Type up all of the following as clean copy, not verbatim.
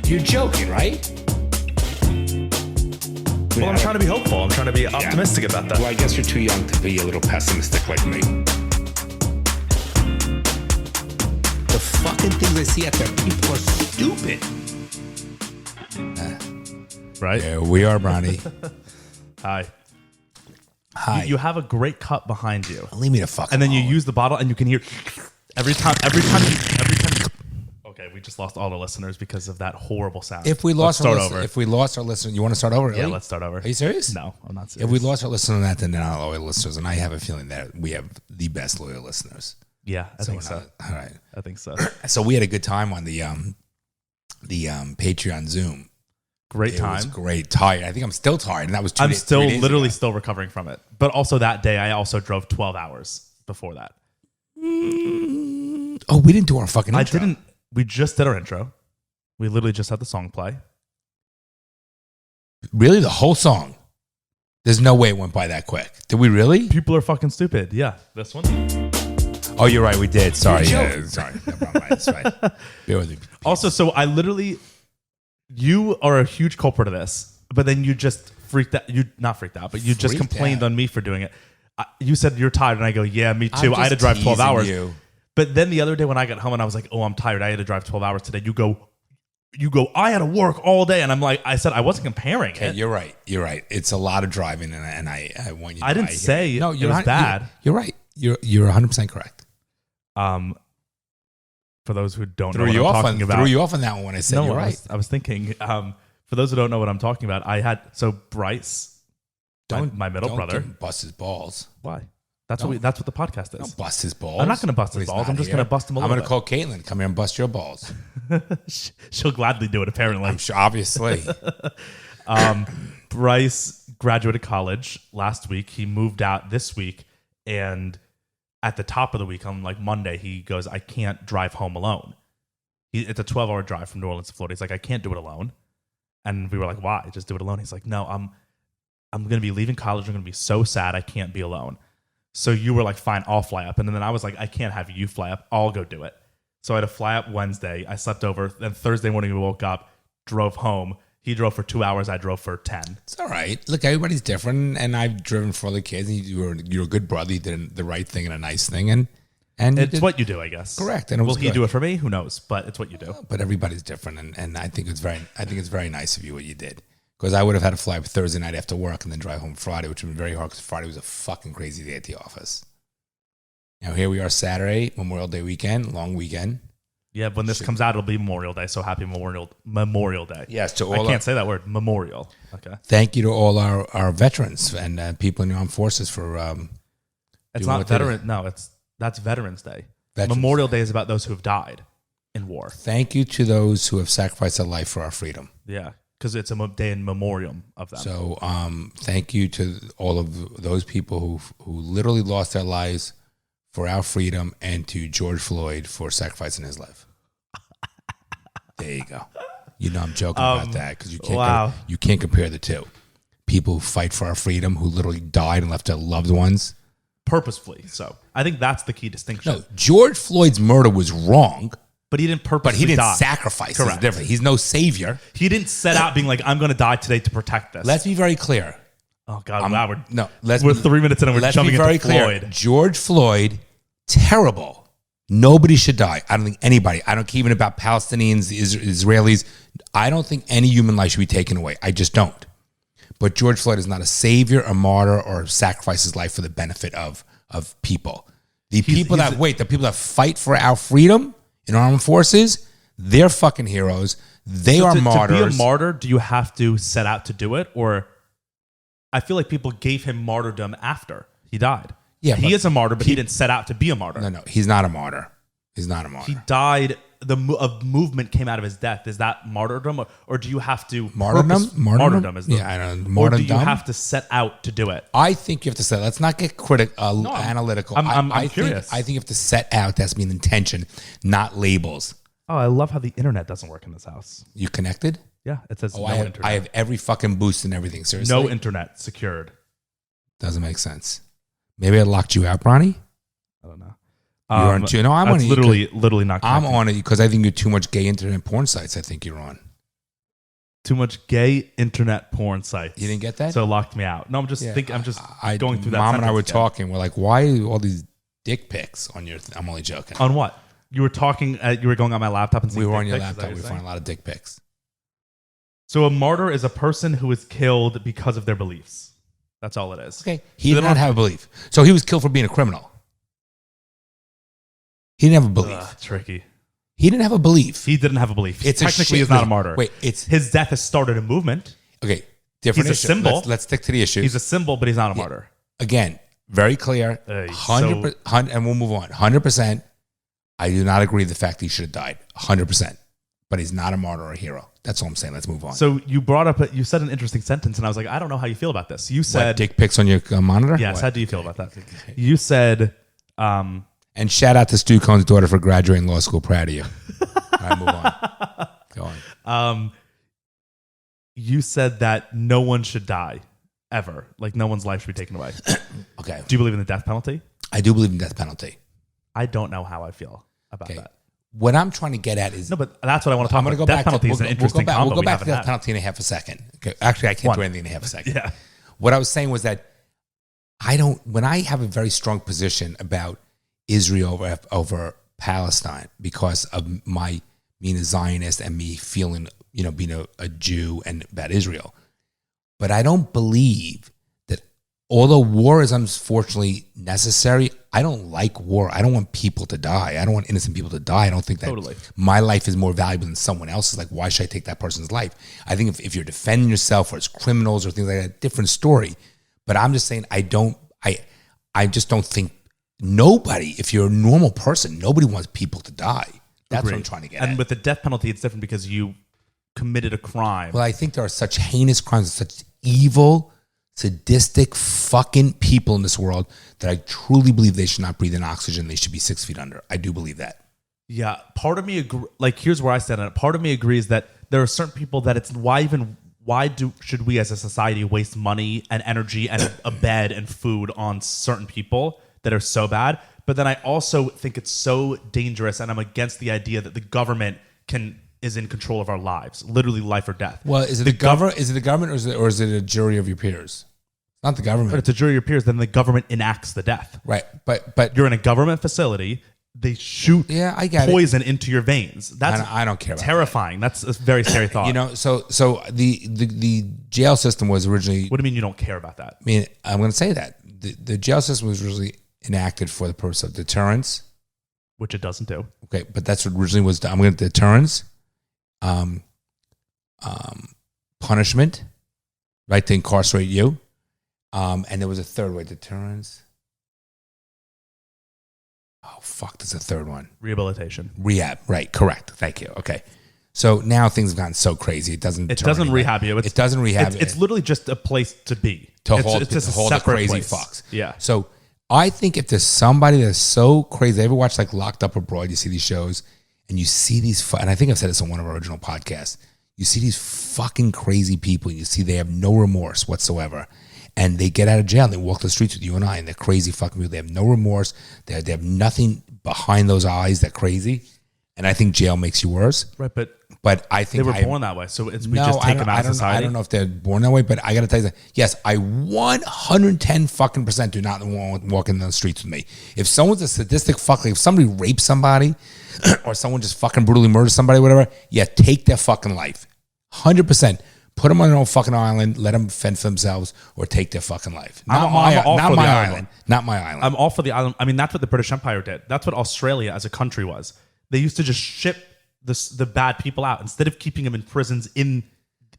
You're joking, right? Well, I'm trying to be hopeful. I'm trying to be optimistic about that. Well, I guess you're too young to be a little pessimistic like me. The fucking things I see out there, people are stupid. Right? Here we are, Bronny. Hi. Hi. You have a great cup behind you. Leave me the fuck And then you alone. use the bottle and you can hear every time. Okay, we just lost all the listeners because of that horrible sound. If we lost Let's our start listener, over. if we lost our listener, you want to start over? Really? Yeah, let's start over. Are you serious? No, I'm not serious. If we lost our listener on that, then they're not loyal listeners, and I have a feeling that we have the best loyal listeners. Yeah, I think so. All right. I think so. So we had a good time on the Patreon Zoom. Great It was time. great. Tired. I think I'm still tired, and that was 2 I'm days, still 3 days literally ago. still recovering from it. But also that day, I also drove 12 hours before that. Oh, we didn't do our fucking I intro. didn't. We just did our intro. We literally just had the song play. Really? The whole song? There's no way it went by that quick. Did we really? People are fucking stupid. Yeah, this one. Oh, you're right. We did. Sorry. You're Yeah, sorry. No problem. Right, that's right. Bear with me. Also, so I literally, you are a huge culprit of this, but then you just freaked out. You not freaked out, but you just Freaked complained out. on me for doing it. You said you're tired, and I go, yeah, me too. I'm I had to just drive 12 teasing hours. you. But then the other day when I got home and I was like, oh, I'm tired. I had to drive 12 hours today. You go, I had to work all day. And I'm like, I said, I wasn't comparing Okay, it. you're right. You're right. It's a lot of driving, and I want you to I didn't hear say you. it was bad. You're right. You're 100% correct. For those who don't know Threw what you I'm off talking on about. threw you off on that one when I said No, you're right. I was thinking, for those who don't know what I'm talking about, so Bryce, my middle don't brother. give him bust his balls. Why? That's what the podcast is. Don't bust his balls. I'm not going to bust When his he's balls. not I'm just here. going to bust him a I'm little going to bit. call Caitlin. Come here and bust your balls. She'll gladly do it, apparently. I'm sure, obviously. Bryce graduated college last week. He moved out this week. And at the top of the week, on like Monday, he goes, I can't drive home alone. It's a 12-hour drive from New Orleans to Florida. He's like, I can't do it alone. And we were like, why? Just do it alone. He's like, no, I'm going to be leaving college. I'm going to be so sad. I can't be alone. So you were like, fine, I'll fly up. And then I was like, I can't have you fly up. I'll go do it. So I had to fly up Wednesday. I slept over. Then Thursday morning, we woke up, drove home. He drove for 2 hours. I drove for 10. It's all right. Look, everybody's different, and I've driven for other kids. And you're a good brother. You did the right thing and a nice thing, and you It's did, what you do, I guess. correct. And it Will was he good. do it for me? Who knows? But it's what you do. But everybody's different, and I think it's very nice of you what you did. Because I would have had to fly up Thursday night after work and then drive home Friday, which would be very hard because Friday was a fucking crazy day at the office. Now here we are Saturday, Memorial Day weekend, long weekend. Yeah, when this comes out, it'll be Memorial Day. So happy Memorial Day. Yes, to I all can't say that word. Memorial. Okay. thank you to all our veterans and people in the armed forces for It's doing not what they veteran. No, that's Veterans Day. Veterans Memorial Day is about those who have died in war. Thank you to those who have sacrificed their life for our freedom. Yeah, because it's a day in memoriam of them. So thank you to all of those people who literally lost their lives for our freedom, and to George Floyd for sacrificing his life. There you go. You know I'm joking about that because you can't compare the two. People who fight for our freedom, who literally died and left their loved ones. Purposefully. So I think that's the key distinction. No, George Floyd's murder was wrong, But he didn't purposely but he didn't die. sacrifice. Correct. It's different. He's no savior. He didn't set out being like, I'm going to die today to protect this. Let's be very clear. Oh, God. Wow, We're 3 minutes in and we're let's jumping be very into clear. Floyd. George Floyd, terrible. Nobody should die. I don't think anybody. I don't care even about Palestinians, Israelis. I don't think any human life should be taken away. I just don't. But George Floyd is not a savior, a martyr, or sacrifice his life for the benefit of people. The people that fight for our freedom in our armed forces, they're fucking heroes. They are martyrs. To be a martyr, do you have to set out to do it? Or I feel like people gave him martyrdom after he died. Yeah, he is a martyr, but he didn't set out to be a martyr. No, he's not a martyr. He's not a martyr. He died. A movement came out of his death. Is that martyrdom, or do you have to Martyrdom? Martyrdom is the, Yeah, I don't know. Or do you Martyrdom? have to set out to do it? I think you have to say. Let's not get analytical. I'm curious. I think you have to set out. That has to be an intention, not labels. Oh, I love how the internet doesn't work in this house. You connected? Yeah, it says no internet. I have every fucking boost and everything. Seriously, no internet secured. Doesn't make sense. Maybe I locked you out, Bronny. I don't know. You're on too. No, I'm on that's it. literally not. I'm connected. on it because I think you're too much gay internet porn sites. I think you're on. Too much gay internet porn sites. You didn't get that? So it locked me out. No, I'm just thinking. I'm just going through that. Mom and I were again. talking. We're like, why all these dick pics on your? I'm only joking. On what? You were talking. You were going on my laptop and seeing We were on dick your pics, is that laptop. what We you're found saying? a lot of dick pics. So a martyr is a person who is killed because of their beliefs. That's all it is. Okay. He did not have a belief. So he was killed for being a criminal. He didn't have a belief. Tricky. He didn't have a belief. He didn't have a belief. It's Technically, he's not a martyr. Wait, it's his death has started a movement. okay. Different He's a issue. symbol. Let's stick to the issue. He's a symbol, but he's not a martyr. Again, very clear. 100%, and we'll move on. 100%. I do not agree with the fact that he should have died. 100%. But he's not a martyr or a hero. That's all I'm saying. Let's move on. So you brought up, you said an interesting sentence, and I was like, I don't know how you feel about this. You said, dick pics on your monitor? yes, What? how do you feel about that? You said, And shout out to Stu Cohn's daughter for graduating law school. Proud of you. All right, move on. Go on. You said that no one should die ever. Like no one's life should be taken away. Okay. Do you believe in the death penalty? I do believe in death penalty. I don't know how I feel about Okay. that. What I'm trying to get at is No, but that's what I want to talk I'm going to about. go Death back penalty to is an interesting combo. We'll go back to we death haven't penalty in a half a second. Okay. Actually, I can't do anything in a half a second. had. Yeah. What I was saying was that when I have a very strong position about Israel over Palestine because of my being a Zionist and me feeling, being a Jew and about Israel. But I don't believe that although war is unfortunately necessary, I don't like war. I don't want people to die. I don't want innocent people to die. I don't think that my life is more valuable than someone else's. Like, why should I take that person's life? I think if you're defending yourself or it's criminals or things like that, different story. But I'm just saying I just don't think nobody, if you're a normal person, nobody wants people to die. That's what I'm trying to get at. And with the death penalty, it's different because you committed a crime. Well, I think there are such heinous crimes, such evil, sadistic fucking people in this world that I truly believe they should not breathe in oxygen. They should be 6 feet under. I do believe that. Yeah, part of me here's where I stand on it. Part of me agrees that there are certain people that it's should we as a society waste money and energy and a bed and food on certain people that are so bad? But then I also think it's so dangerous, and I'm against the idea that the government is in control of our lives, literally life or death. Well, is it the government? Is it the government, or is it a jury of your peers? Not the government. But it's a jury of your peers. Then the government enacts the death. Right, but You're in a government facility. They shoot I get poison into your veins. That's I don't care about terrifying. That's a very scary thought. So the jail system was originally. What do you mean you don't care about that? I mean, I'm going to say that the jail system was originally enacted for the purpose of deterrence, Which it doesn't do. Okay, but that's what originally was done. I'm going to deterrence, punishment, right, to incarcerate you, and there was a third way, deterrence. Oh fuck, there's a third one. Rehabilitation. Rehab, right? Correct. Thank you. Okay, so now things have gotten so crazy. It doesn't rehab you. It doesn't rehab. It's literally just a place to be. It's just to hold the crazy place. fucks. Yeah. So I think if there's somebody that's so crazy, ever watch like Locked Up Abroad? You see these shows and you see these, and I think I've said this on one of our original podcasts. You see these fucking crazy people. You see they have no remorse whatsoever, and they get out of jail and they walk the streets with you and I, and they're crazy fucking people. They have no remorse. They have nothing behind those eyes. They're crazy, and I think jail makes you worse. Right, But I think they were born that way, so we just take them out of society. I don't know if they're born that way, but I got to tell you that, yes, I 110 fucking % do not want to walk in the streets with me. If someone's a sadistic fuck, like if somebody rapes somebody or someone just fucking brutally murders somebody, whatever, yeah, take their fucking life. 100%. Put them on their own fucking island, let them fend for themselves, or take their fucking life. Not my island. Not my island. I'm all for the island. I mean, that's what the British Empire did. That's what Australia as a country was. They used to just ship the bad people out instead of keeping them in prisons in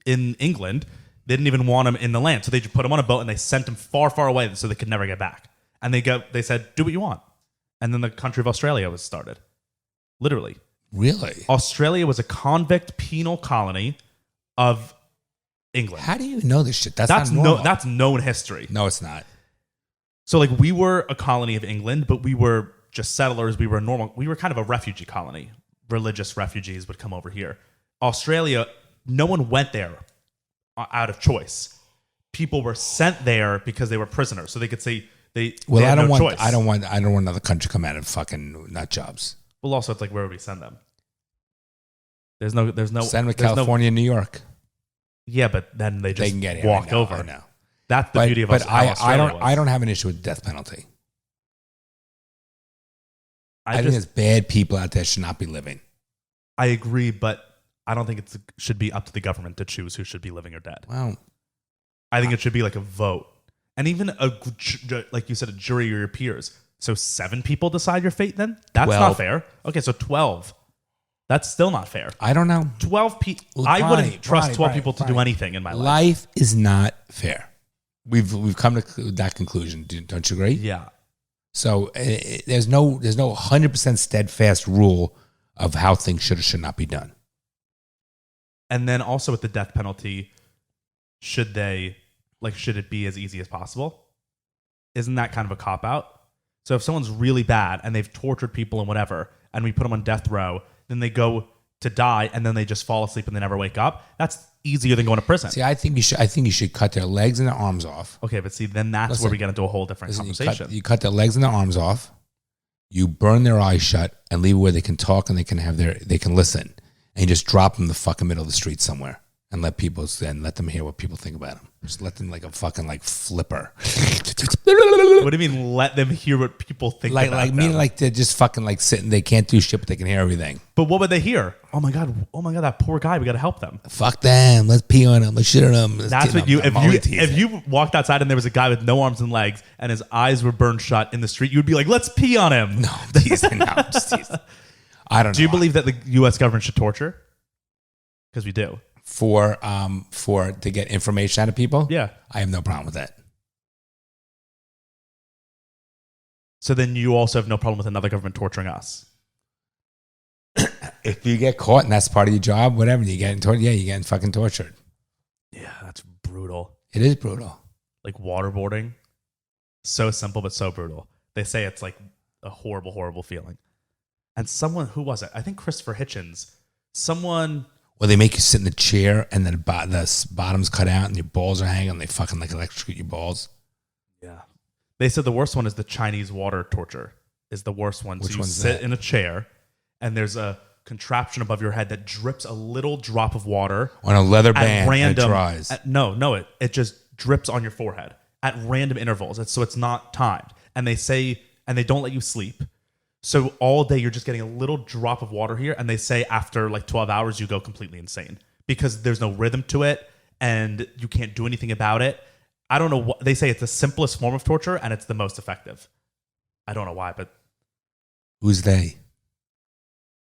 England. They didn't even want them in the land, so they just put them on a boat and they sent them far, far away so they could never get back. And they said, "Do what you want," and then the country of Australia was started. Literally, really, Australia was a convict penal colony of England. How do you know this shit? That's not normal. That's known history. No, it's not. So like we were a colony of England, but we were just settlers. We were kind of a refugee colony. Religious refugees would come over here. Australia, no one went there out of choice. People were sent there because they were prisoners, so they could say they had no choice. I don't want another country to come out of fucking nut jobs. Well, also it's like where would we send them? There's no send them to California and New York. Yeah, but then they just can get it. walk I know, over. I know. That's the beauty of but how Australia was. I don't have an issue with the death penalty. I think just, there's bad people out there should not be living. I agree, but I don't think it should be up to the government to choose who should be living or dead. Well, I think it should be like a vote. And even, like you said, a jury or your peers. So 7 people decide your fate then? That's 12. not fair. Okay, so 12. That's still not fair. I don't know. 12 people. Well, I wouldn't trust Ronnie, 12 people to do anything in my life. Life is not fair. We've come to that conclusion. Don't you agree? Yeah. So there's no 100% steadfast rule of how things should or should not be done. And then also with the death penalty, should it be as easy as possible? Isn't that kind of a cop-out? So if someone's really bad and they've tortured people and whatever, and we put them on death row, then they go to die and then they just fall asleep and they never wake up, that's easier than going to prison. See, I think you should cut their legs and their arms off. Okay, but see, then that's where we get into a whole different conversation. You cut their legs and their arms off, you burn their eyes shut and leave it where they can talk and they can listen. And you just drop them in the fucking middle of the street somewhere and let them hear what people think about them. Just let them like a fucking flipper. What do you mean let them hear what people think about them? Meaning like they're just fucking like sitting, they can't do shit, but they can hear everything. But what would they hear? Oh my god, that poor guy, we got to help them. Fuck them, let's pee on them, let's shit on them. That's what if you walked outside and there was a guy with no arms and legs and his eyes were burned shut in the street, you'd be like, let's pee on him. No, teasing, no, just teasing. I don't know. Do you believe that the U.S. government should torture? Because we do. For to get information out of people? Yeah. I have no problem with that. So then you also have no problem with another government torturing us? If you get caught and that's part of your job, whatever, you're getting fucking tortured. Yeah, that's brutal. It is brutal. Like waterboarding. So simple, but so brutal. They say it's like a horrible, horrible feeling. And who was it? I think Christopher Hitchens. Well, they make you sit in the chair and then the bottom's cut out and your balls are hanging and they fucking like electrocute your balls. Yeah. They said the worst one is the Chinese water torture is the worst one. Which so you one's sit that? in a chair and there's a contraption above your head that drips a little drop of water on a leather band at random. And it dries. No, it just drips on your forehead at random intervals. So it's not timed. And they don't let you sleep. So all day you're just getting a little drop of water here, and they say after like 12 hours you go completely insane because there's no rhythm to it and you can't do anything about it. I don't know what they say. It's the simplest form of torture and it's the most effective. I don't know why, but who's they?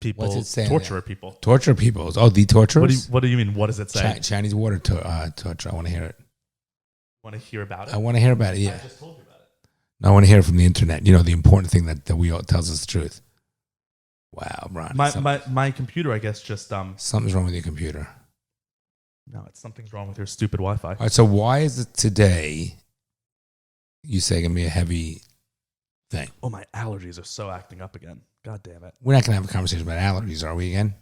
People torture people. Torture people. Oh, the torturers. What do you mean? What does it say? Chinese water torture. I want to hear it. Want to hear about it? I want to hear about it. Yeah. I just told you about it. I want to hear it from the internet. You know, the important thing that we all tells us the truth. Wow, Ron. My computer, I guess, just something's wrong with your computer. No, something's wrong with your stupid Wi-Fi. All right, so why is it today you say gonna be a heavy thing? Oh, my allergies are so acting up again. God damn it. We're not gonna have a conversation about allergies, are we again?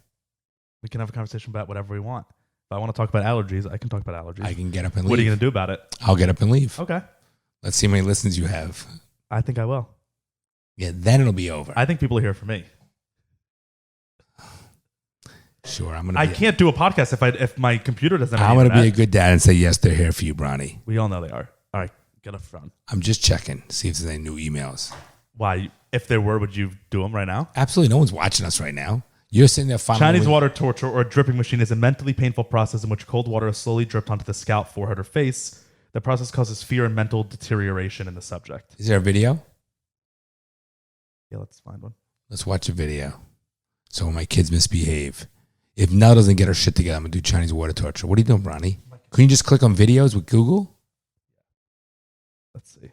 We can have a conversation about whatever we want. If I want to talk about allergies, I can talk about allergies. I can get up and leave. What are you gonna do about it? I'll get up and leave. Okay. Let's see how many listens you have. I think I will. Yeah, then it'll be over. I think people are here for me. Sure, I'm gonna. I can't do a podcast if my computer doesn't have I'm gonna internet. be a good dad and say yes, they're here for you, Bronny. We all know they are. All right, get up front. I'm just checking, see if there's any new emails. Why? If there were, would you do them right now? Absolutely, no one's watching us right now. You're sitting there. Chinese water torture or a dripping machine is a mentally painful process in which cold water is slowly dripped onto the scalp, forehead, or face. The process causes fear and mental deterioration in the subject. Is there a video? Yeah, let's find one. Let's watch a video. So when my kids misbehave, if Nell doesn't get her shit together, I'm gonna do Chinese water torture. What are you doing, Bronny? Can you just click on videos with Google? Let's see.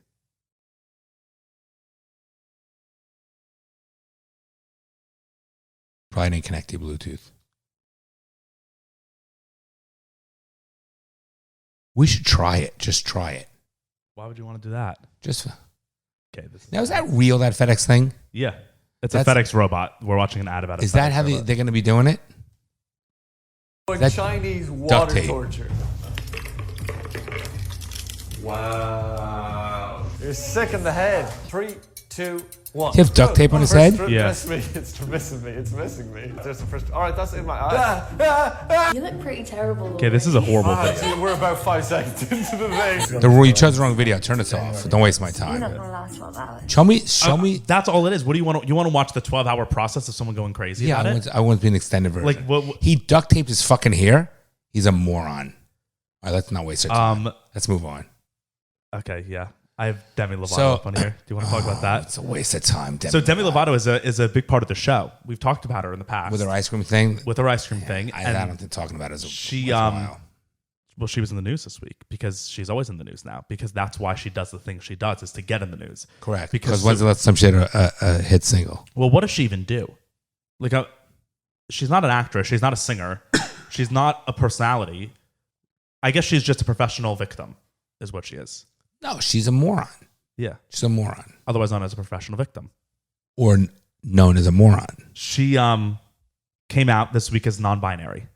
Probably didn't connect to Bluetooth. We should try it. Just try it. Why would you want to do that? Just okay. Now, is that real, that FedEx thing? Yeah. It's a FedEx robot. We're watching an ad about it. Is that how they're going to be doing it? That Chinese water torture. Wow. You're sick in the head. 3, 2, 1. Does he have duct tape on his head? Yeah. It's missing me. It's missing me. There's the first. All right, that's in my eye. You look pretty terrible. Okay, this is a horrible video. We're about 5 seconds into the thing. You chose the wrong video. Turn this off. Don't waste my You're not time. gonna last 12 hours. Show me. That's all it is. What do you want? You want to watch the 12-hour process of someone going crazy Yeah, about it? I want to be an extended version. Like, what- He duct taped his fucking hair. He's a moron. All right, let's not waste our time. Let's move on. Okay, yeah. I have Demi Lovato So- up on here. Do you want to talk about that? It's a waste of time. So Demi Lovato is a big part of the show. We've talked about her in the past with her ice cream thing. with her ice cream thing. I And don't think talking about it is she worthwhile. well, she was in the news this week because she's always in the news now because that's why she does the things she does is to get in the news. Correct. Because Because when's the last time she had a hit single? well, what does she even do? Like, she's not an actress. She's not a singer. She's not a personality. I guess she's just a professional victim, is what she is. No, she's a moron. Yeah, She's a moron. otherwise known as a professional victim. Or known as a moron. She came out this week as non-binary.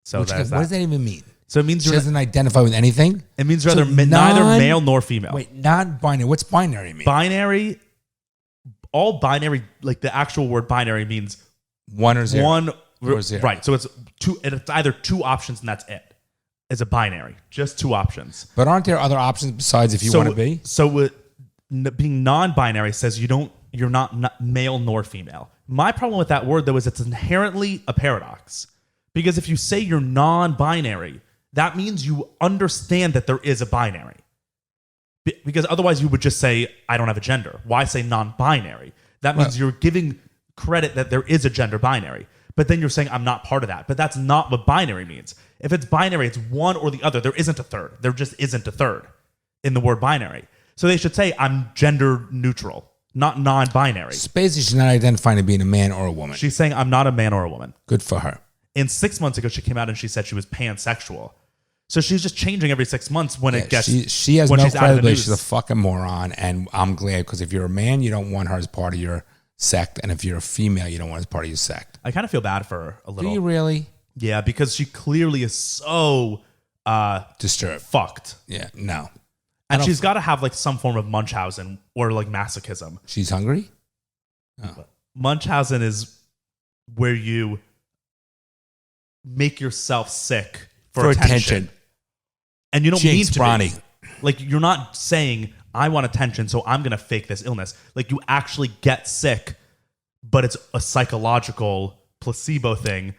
So What there's does that. that even mean? So it means She you're doesn't identify with anything? it means So you're neither male nor female. Wait, non-binary. What's binary mean? Binary, all binary, like the actual word binary means One or zero? one, Or zero. right? So it's two. It's either two options and that's it. It's a binary, just two options. But aren't there other options besides if you want to be? So being non-binary says you're not male nor female. My problem with that word though is it's inherently a paradox because if you say you're non-binary, that means you understand that there is a binary. Because otherwise you would just say I don't have a gender. Why say non-binary? That means you're giving credit that there is a gender binary. But then you're saying I'm not part of that. But that's not what binary means. If it's binary, it's one or the other. There isn't a third. There just isn't a third in the word binary. So they should say I'm gender neutral, not non-binary. Basically, she's not identifying to being a man or a woman. She's saying I'm not a man or a woman. Good for her. And 6 months ago, she came out and she said she was pansexual. So she's just changing every 6 months when it gets. She has when no she's out of the credibility. news. She's a fucking moron, and I'm glad because if you're a man, you don't want her as part of your sect, and if you're a female, you don't want her as part of your sect. I kind of feel bad for her a Do little. you really? Yeah, because she clearly is so Disturbed. fucked. Yeah, no. And she's got to have like some form of Munchausen or like masochism. She's hungry? Munchausen is where you make yourself sick for attention. And you don't Jinx, mean to Bronny. be. Like you're not saying, I want attention, so I'm going to fake this illness. Like you actually get sick, but it's a psychological placebo thing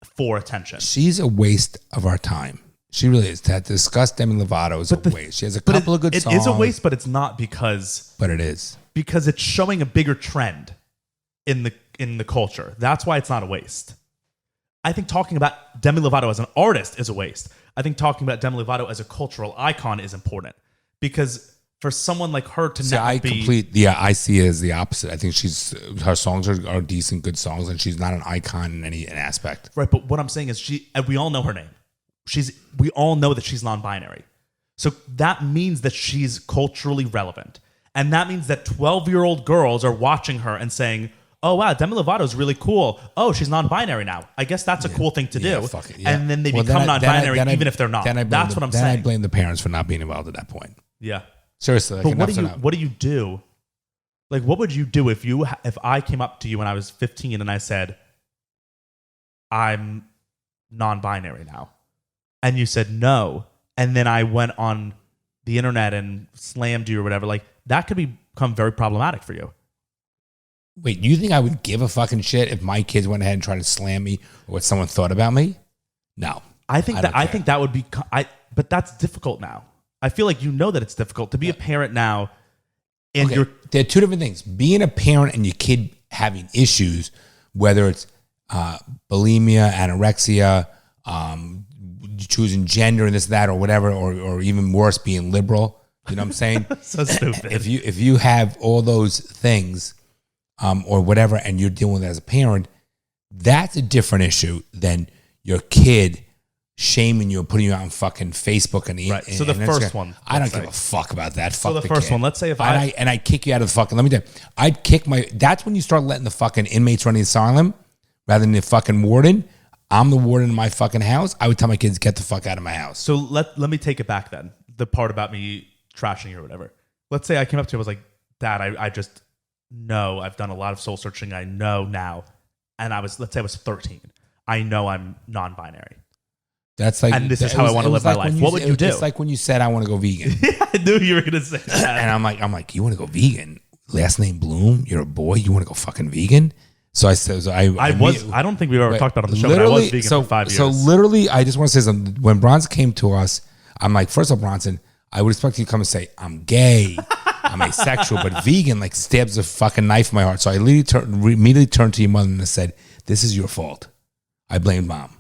for attention. She's a waste of our time. She really is. To discuss Demi Lovato is a waste. She has a couple of good songs. It is a waste, but it's not because But it is. it's showing a bigger trend in the culture. That's why it's not a waste. I think talking about Demi Lovato as an artist is a waste. I think talking about Demi Lovato as a cultural icon is important because for someone like her to not be I see it as the opposite. I think her songs are decent, good songs, and she's not an icon in any aspect. right. But what I'm saying is and we all know her name. We all know that she's non-binary. So that means that she's culturally relevant. And that means that 12-year-old girls are watching her and saying, oh, wow, Demi Lovato is really cool. Oh, she's non-binary now. I guess that's a cool thing to do. Fuck it, yeah. And then they Well, become non-binary then I- even if they're not. That's what I'm then saying. I blame the parents for not being involved at that point. Yeah. Seriously. But what do you do? Like, what would you do if I came up to you when I was 15 and I said, I'm non-binary now? And you said no. And then I went on the internet and slammed you or whatever. Like, that could become very problematic for you. Wait, you think I would give a fucking shit if my kids went ahead and tried to slam me or what someone thought about me? No. I think that would be, but that's difficult now. I feel like you know that it's difficult to be a parent now. And Okay, there are two different things. Being a parent and your kid having issues, whether it's bulimia, anorexia, choosing gender and this, that, or whatever, or even worse, being liberal. You know what I'm saying? so stupid. If you have all those things, or whatever, and you're dealing with it as a parent, that's a different issue than your kid shaming you and putting you out on fucking Facebook and Right. So the first one, I don't let's give say. a fuck about that. So Fuck the first kid. one, let's say if I kick you out of the fucking. Let me tell you, I'd kick that's when you start letting the fucking inmates run the asylum rather than the fucking warden. I'm the warden in my fucking house. I would tell my kids, get the fuck out of my house. So let me take it back then. The part about me trashing you or whatever. let's say I came up to you, I was like, Dad, I just know I've done a lot of soul searching. I know now. And let's say I was 13. I know I'm non-binary. That's like, and this is how I want to live my life. What would you do? It's like when you said, I want to go vegan. Yeah, I knew you were going to say that. And I'm like, you want to go vegan? Last name Bloom? You're a boy? You want to go fucking vegan? So I said, I don't think we've ever talked about it on the show, but I was vegan for 5 years. So literally, I just want to say something. When Bronson came to us, I'm like, first of all, Bronson, I would expect you to come and say, I'm gay, I'm asexual, but vegan like stabs a fucking knife in my heart. So I immediately turned to your mother and said, this is your fault. I blamed Mom.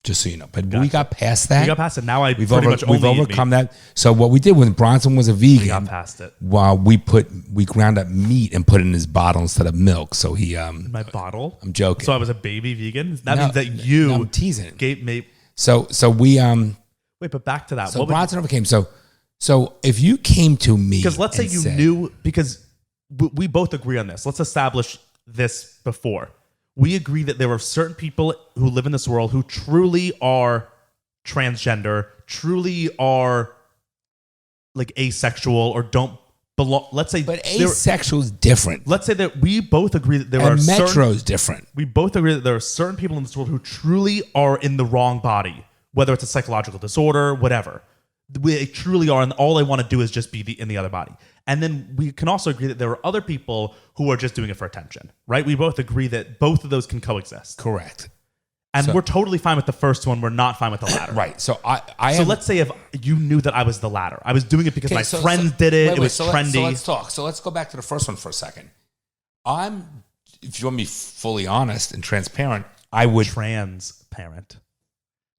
Just so you know. But we got past that. We got past it. Now we've overcome that. So what we did when Bronson was a vegan, we got past it. We ground up meat and put it in his bottle instead of milk. So he my bottle? I'm joking. So I was a baby vegan? That means that you I'm teasing. Gave me. So we wait, but back to that. So Bronson overcame. So if you came to me, because let's say you knew, because we both agree on this. Let's establish this before. We agree that there are certain people who live in this world who truly are transgender, truly are like asexual or don't belong. Let's say, but asexual is different. Let's say that we both agree that there are metro is different. We both agree that there are certain people in this world who truly are in the wrong body, whether it's a psychological disorder, whatever. They truly are, and all they want to do is just be in the other body. And then we can also agree that there are other people who are just doing it for attention, right? We both agree that both of those can coexist. Correct. And we're totally fine with the first one. We're not fine with the latter. Right. So let's say if you knew that I was the latter. I was doing it because my friends did it. It was trendy. So let's talk. So let's go back to the first one for a second. If you want me fully honest and transparent, I would...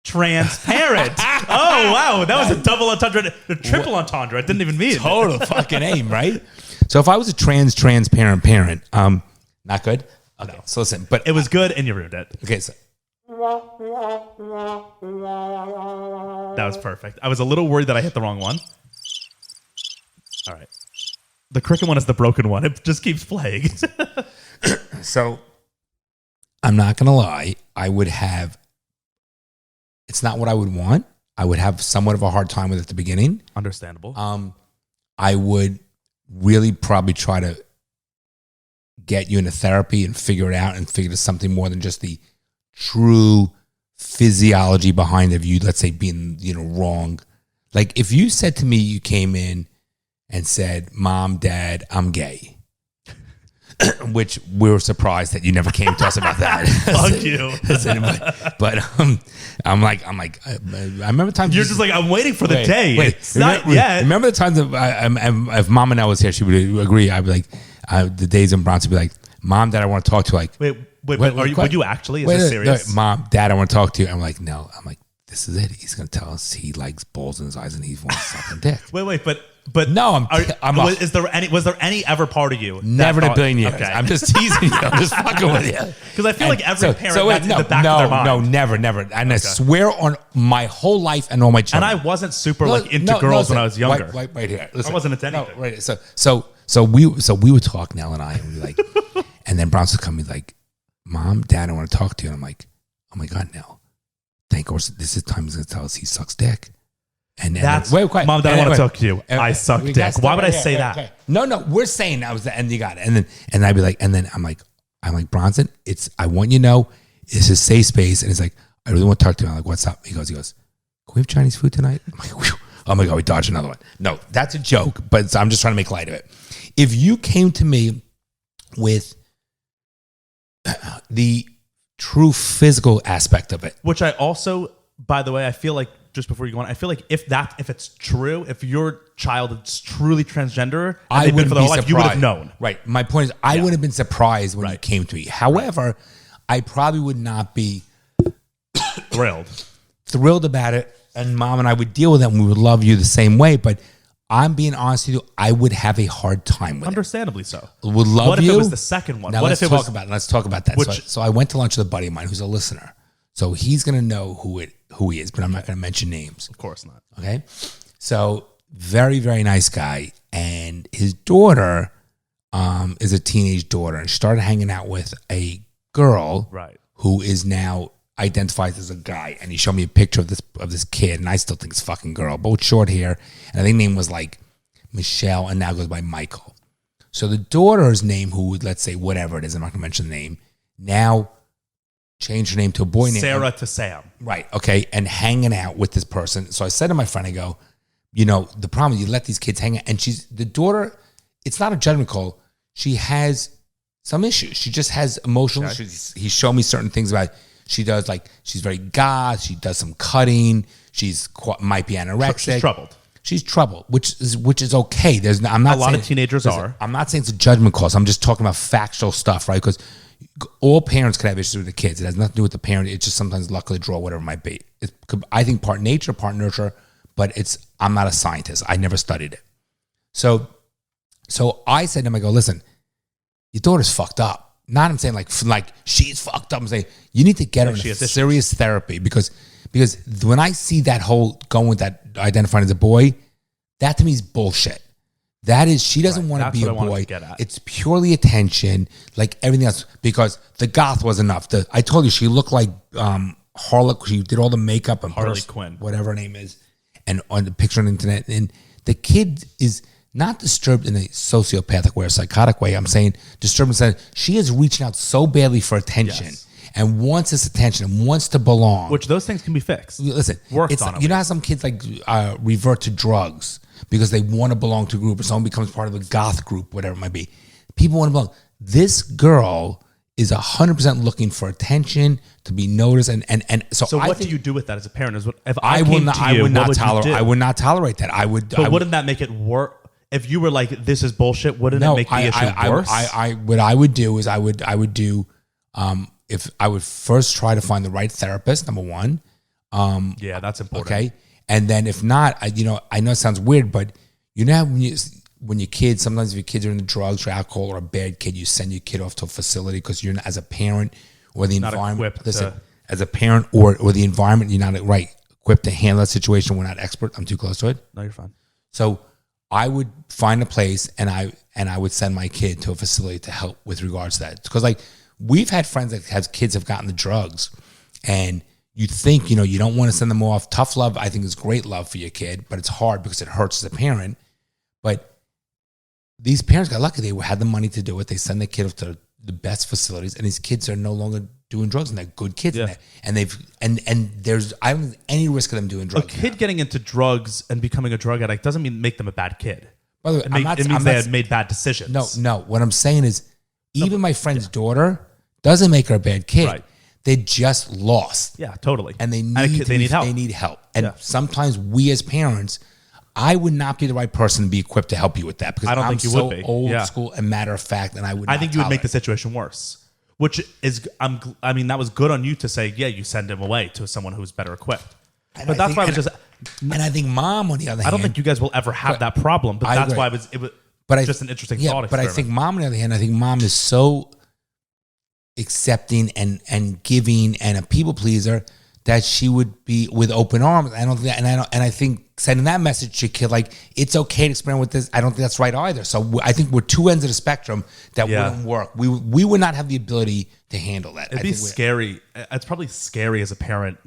Transparent. Oh, wow. That was a double entendre. A triple entendre. I didn't even mean it. Total fucking aim, right? So if I was a transparent parent, not good? Okay. No. So listen, but... It was good and you ruined it. Okay, so... That was perfect. I was a little worried that I hit the wrong one. All right. The cricket one is the broken one. It just keeps playing. So, I'm not going to lie. I would have... It's not what I would want. I would have somewhat of a hard time with it at the beginning. Understandable. I would really probably try to get you into therapy and figure it out and figure there's something more than just the true physiology behind of you, let's say, being, wrong. Like if you said to me, you came in and said, Mom, Dad, I'm gay. Which we were surprised that you never came to us about that. Fuck you. But I'm like, I remember times you're just like, I'm waiting for the day. It's not yet. Remember the times if Mom and I was here, she would agree. I'd be like, the days in Bronx would be like, Mom, Dad, I want to talk to you. Like, wait, would you actually? Is this serious? Mom, Dad, I want to talk to you. I'm like, no. I'm like, this is it. He's going to tell us he likes balls in his eyes and he wants sucking dick. Wait, but no, was there any ever part of you? Never in a billion years. Okay. I'm just teasing you. I'm just fucking with you. Because I feel like every parent that's in the back of their mind. No, never. And I swear on my whole life and all my children. And I wasn't super into girls when I was younger. Right here. Listen, I wasn't into anything. No, right. So we would talk, Nell and I, and we'd be like, and then Bronson would come and be like, Mom, Dad, I want to talk to you. And I'm like, oh my God, Nell. Thank God this is time he's going to tell us he sucks dick. And that's wait, Mom, Dad, I want to talk to you. I suck dick. Why would I say that? Okay. No, we're saying that was the end. You got it. And I'd be like, and then I'm like Bronson, I want you to know it's a safe space. And it's like, I really want to talk to him. I'm like, what's up? He goes, can we have Chinese food tonight? I'm like, whew. Oh my God, we dodged another one. No, that's a joke, but I'm just trying to make light of it. If you came to me with the true physical aspect of it, which I also, by the way, I feel like, just before you go on, I feel like if it's true, if your child is truly transgender, I wouldn't for the whole life, you would have known. Right. My point is, I would have been surprised when you came to me. However, I probably would not be thrilled about it. And Mom and I would deal with it, and we would love you the same way. But I'm being honest with you, I would have a hard time with Understandably so. Would love you. What if it was the second one? Now What let's if it talk was about it. Let's talk about that. So I went to lunch with a buddy of mine who's a listener. So he's going to know who he is, but I'm not going to mention names. Of course not. Okay? So very, very nice guy. And his daughter is a teenage daughter. And she started hanging out with a girl who is now identifies as a guy. And he showed me a picture of this kid. And I still think it's fucking girl. Both short hair. And I think name was like Michelle, and now goes by Michael. So the daughter's name, who would, let's say, whatever it is, I'm not going to mention the name, now changed her name to a boy named Sarah to Sam. Right. Okay. And hanging out with this person. So I said to my friend, I go, you know, the problem is you let these kids hang out. And she's the daughter. It's not a judgment call. She has some issues. She just has emotional issues. He showed me certain things about, she does she's very goth. She does some cutting. Might be anorexic. She's troubled. She's troubled, which is okay. I'm not. A lot of teenagers are. I'm not saying it's a judgment call. I'm just talking about factual stuff, right? Because all parents can have issues with the kids. It has nothing to do with the parent. It's just sometimes luck of the draw, whatever it might be. I think part nature, part nurture, but I'm not a scientist. I never studied it. So I said to him, I go, listen, your daughter's fucked up. Not I'm saying like she's fucked up. I'm saying you need to get her into serious therapy because when I see that whole going with that identifying as a boy, that to me is bullshit. That is, she doesn't want to be a boy. It's purely attention, like everything else. Because the goth was enough. I told you she looked like Harley. She did all the makeup and Harley Quinn, whatever her name is, and on the picture on the internet. And the kid is not disturbed in a sociopathic way or psychotic way. I'm saying disturbed in the sense she is reaching out so badly for attention. Yes. And wants this attention and wants to belong. Which those things can be fixed. Listen, worked on. You know how some kids revert to drugs because they want to belong to a group, or someone becomes part of a goth group, whatever it might be. People want to belong. This girl is 100% looking for attention, to be noticed, and so what do you do with that as a parent? If I would not tolerate that. But wouldn't that make it worse? If you were like, this is bullshit, wouldn't it make the issue worse? What I would do is I would do. If I would first try to find the right therapist, number one. Yeah, that's important. Okay. And then if not, I know it sounds weird, but you know when your kids, sometimes if your kids are into drugs or alcohol or a bad kid, you send your kid off to a facility because you're not, as a parent or the environment. Listen, as a parent or the environment, you're not equipped to handle that situation. We're not expert. I'm too close to it. No, you're fine. So I would find a place and I would send my kid to a facility to help with regards to that. Because we've had friends that have kids have gotten the drugs, and you think, you don't want to send them off. Tough love, I think, is great love for your kid, but it's hard because it hurts as a parent. But these parents got lucky. They had the money to do it. They send their kid off to the best facilities, and these kids are no longer doing drugs, and they're good kids. Yeah. And there's, I don't think any risk of them doing drugs. A kid getting into drugs and becoming a drug addict doesn't make them a bad kid. By the way, it means they had made bad decisions. No. What I'm saying is, even my friend's daughter doesn't make her a bad kid. Right. They just lost. Yeah, totally. And they need help. They need help. And sometimes we as parents, I would not be the right person to be equipped to help you with that because I'm think you would be. Old school and matter of fact, and I think you would make the situation worse. Which is, that was good on you to say, yeah, you send him away to someone who's better equipped. And I think mom, on the other hand, I don't think you guys will ever have that problem. But that's why it was just an interesting thought experiment. But I think mom, on the other hand, I think mom is so accepting and giving and a people pleaser that she would be with open arms. I think sending that message to your kid, like, it's okay to experiment with this, I don't think that's right either. So I think we're two ends of the spectrum that wouldn't work. We would not have the ability to handle that. It'd be scary. It's probably scary as a parent.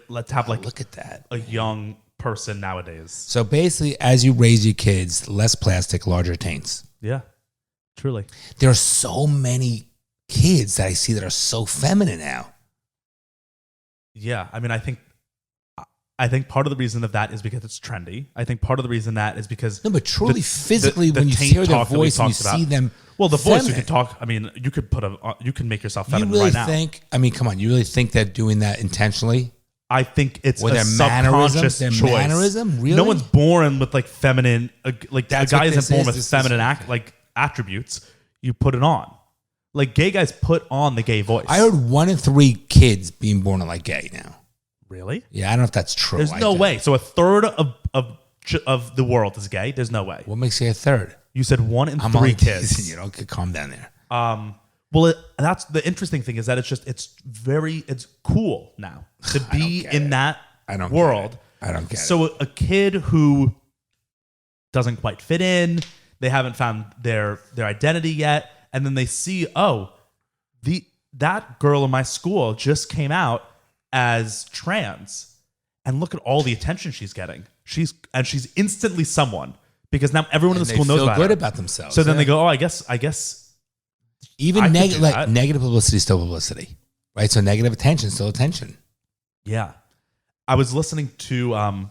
Let's have look at that, a young person nowadays. So basically, as you raise your kids, less plastic, larger taints. Yeah, truly. There are so many kids that I see that are so feminine now. Yeah, I think part of the reason of that is because it's trendy. I think part of the reason that is because truly physically, when you hear their voice and you see them, the voice you can talk. You could you can make yourself feminine right now. Come on, you really think they're doing that intentionally? I think it's a subconscious choice. Mannerism, really? No one's born with feminine. A guy isn't born with feminine attributes. You put it on. Gay guys put on the gay voice. I heard 1 in 3 kids being born are gay now. Really? Yeah, I don't know if that's true. There's no way. So a third of the world is gay. There's no way. What makes you a third? You said 1 in 3 kids. Calm down there. Well, that's the interesting thing is that it's cool now to be in that world. I don't get it. So a kid who doesn't quite fit in, they haven't found their identity yet, and then they see, that girl in my school just came out as trans, and look at all the attention she's getting. She's instantly someone because now everyone in the school knows feel about good it. about themselves. So then they go, oh, I guess. Even I could do that. negative publicity is still publicity, right? So negative attention is still attention. Yeah. I was listening to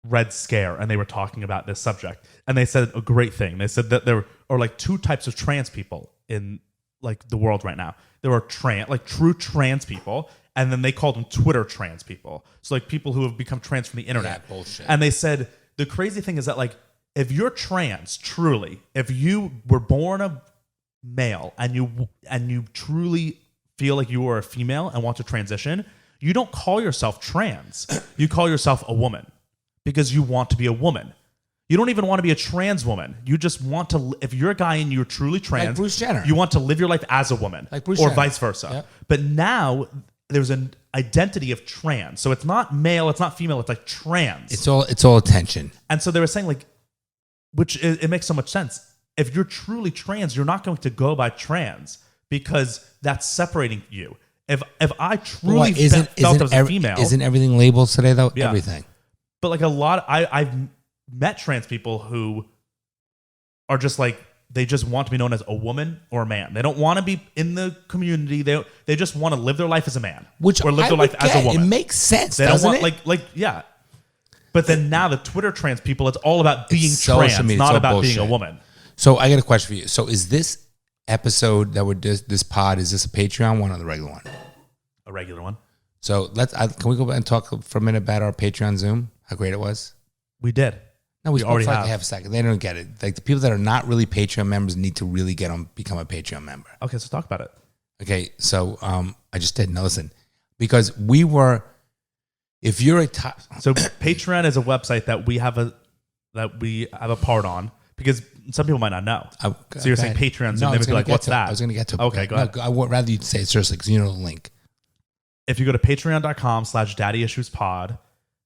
Red Scare, and they were talking about this subject, and they said a great thing. They said that there are like two types of trans people in like the world right now. There are true trans people, and then they called them Twitter trans people. So like people who have become trans from the internet. Yeah, bullshit. And they said the crazy thing is that like if you're trans, truly, if you were born a male and you truly feel like you are a female and want to transition, you don't call yourself trans. You call yourself a woman because you want to be a woman. You don't even want to be a trans woman. You just want to, if you're a guy and you're truly trans, Like Bruce Jenner. you want to live your life as a woman, Like Bruce or Jenner. vice versa. Yep. But now there's an identity of trans. So it's not male, it's not female, it's like trans. It's all attention. And so they were saying like, it makes so much sense. If you're truly trans, you're not going to go by trans because that's separating you. If I truly felt as a female, isn't everything labeled today though? Yeah. Everything. But like I've met trans people who are just like, they just want to be known as a woman or a man. They don't want to be in the community. They just want to live their life as a man, or live their life as a woman. It makes sense. They doesn't don't want it? yeah. But then now the Twitter trans people, it's all about being social trans, media, not it's all about being bullshit. a woman. So I got a question for you. So is this episode that we're this pod, is this a Patreon one or the regular one? A regular one. So can we go back and talk for a minute about our Patreon Zoom? How great it was? We did. No, we already spoke for like have. half a second. They don't get it. Like the people that are not really Patreon members need to really become a Patreon member. Okay, so talk about it. Okay, so I just did. Now listen, because if you're a top, So Patreon is a website that we have a part on, because some people might not know. So you're saying Patreon, so they would be like, what's that? I was going to get to it. Okay, go ahead. I would rather you say it seriously because you know the link. If you go to patreon.com/daddyissuespod,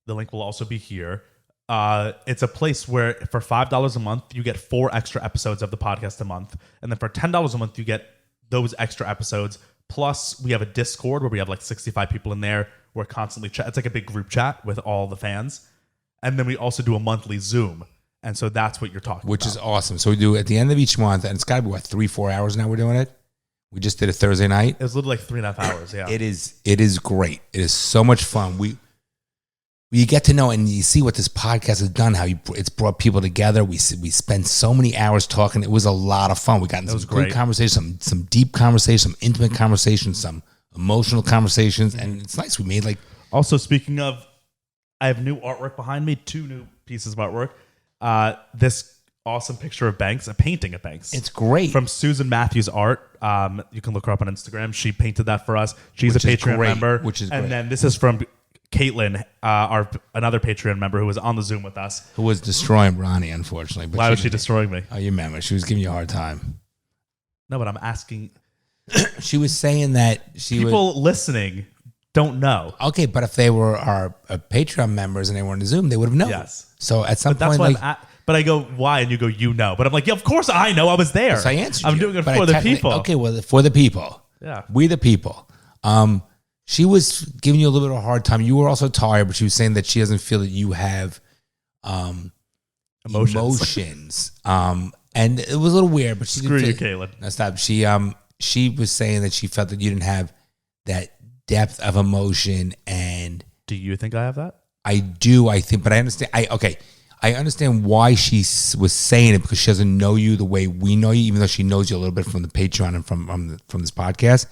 the link will also be here. It's a place where for $5 a month, you get 4 extra episodes of the podcast a month. And then for $10 a month, you get those extra episodes. Plus, we have a Discord where we have like 65 people in there. We're constantly it's like a big group chat with all the fans. And then we also do a monthly Zoom. And so that's what you're talking Which about. is awesome. So we do at the end of each month, and it's got to be 3-4 hours now we're doing it. We just did it Thursday night. It was literally like 3.5 hours. Yeah. It is great. It is so much fun. You get to know and you see what this podcast has done, how it's brought people together. We spend so many hours talking. It was a lot of fun. We got into some good conversations, some deep conversations, some intimate conversations, some emotional conversations, and it's nice. We made Also, speaking of, I have new artwork behind me, 2 new pieces of artwork. This awesome picture of Banks, a painting of Banks. It's great. From Susan Matthews Art. You can look her up on Instagram. She painted that for us. She's a Patreon member. Which is and great. then this is from Caitlin, another Patreon member who was on the Zoom with us. Who was destroying Ronnie, unfortunately. But Why was she destroying me? Oh, you remember. She was giving you a hard time. No, but I'm asking. She was saying that People listening don't know. Okay, but if they were our Patreon members and they were on the Zoom, they would have known. Yes. So at some But that's point, why but I go, why? And you go, you know. But I'm like, yeah, of course I know. I was there. so I answered I'm you. doing it But for I the technically- people. Okay, well, for the people. Yeah. We the people. She was giving you a little bit of a hard time. You were also tired, but she was saying that she doesn't feel that you have emotions. And it was a little weird, but she Screw you, didn't Caitlin. No, stop. She was saying that she felt that you didn't have that depth of emotion, and Do you think I have that? I do, I think, but I understand. I understand why she was saying it, because she doesn't know you the way we know you, even though she knows you a little bit from the Patreon and from this podcast.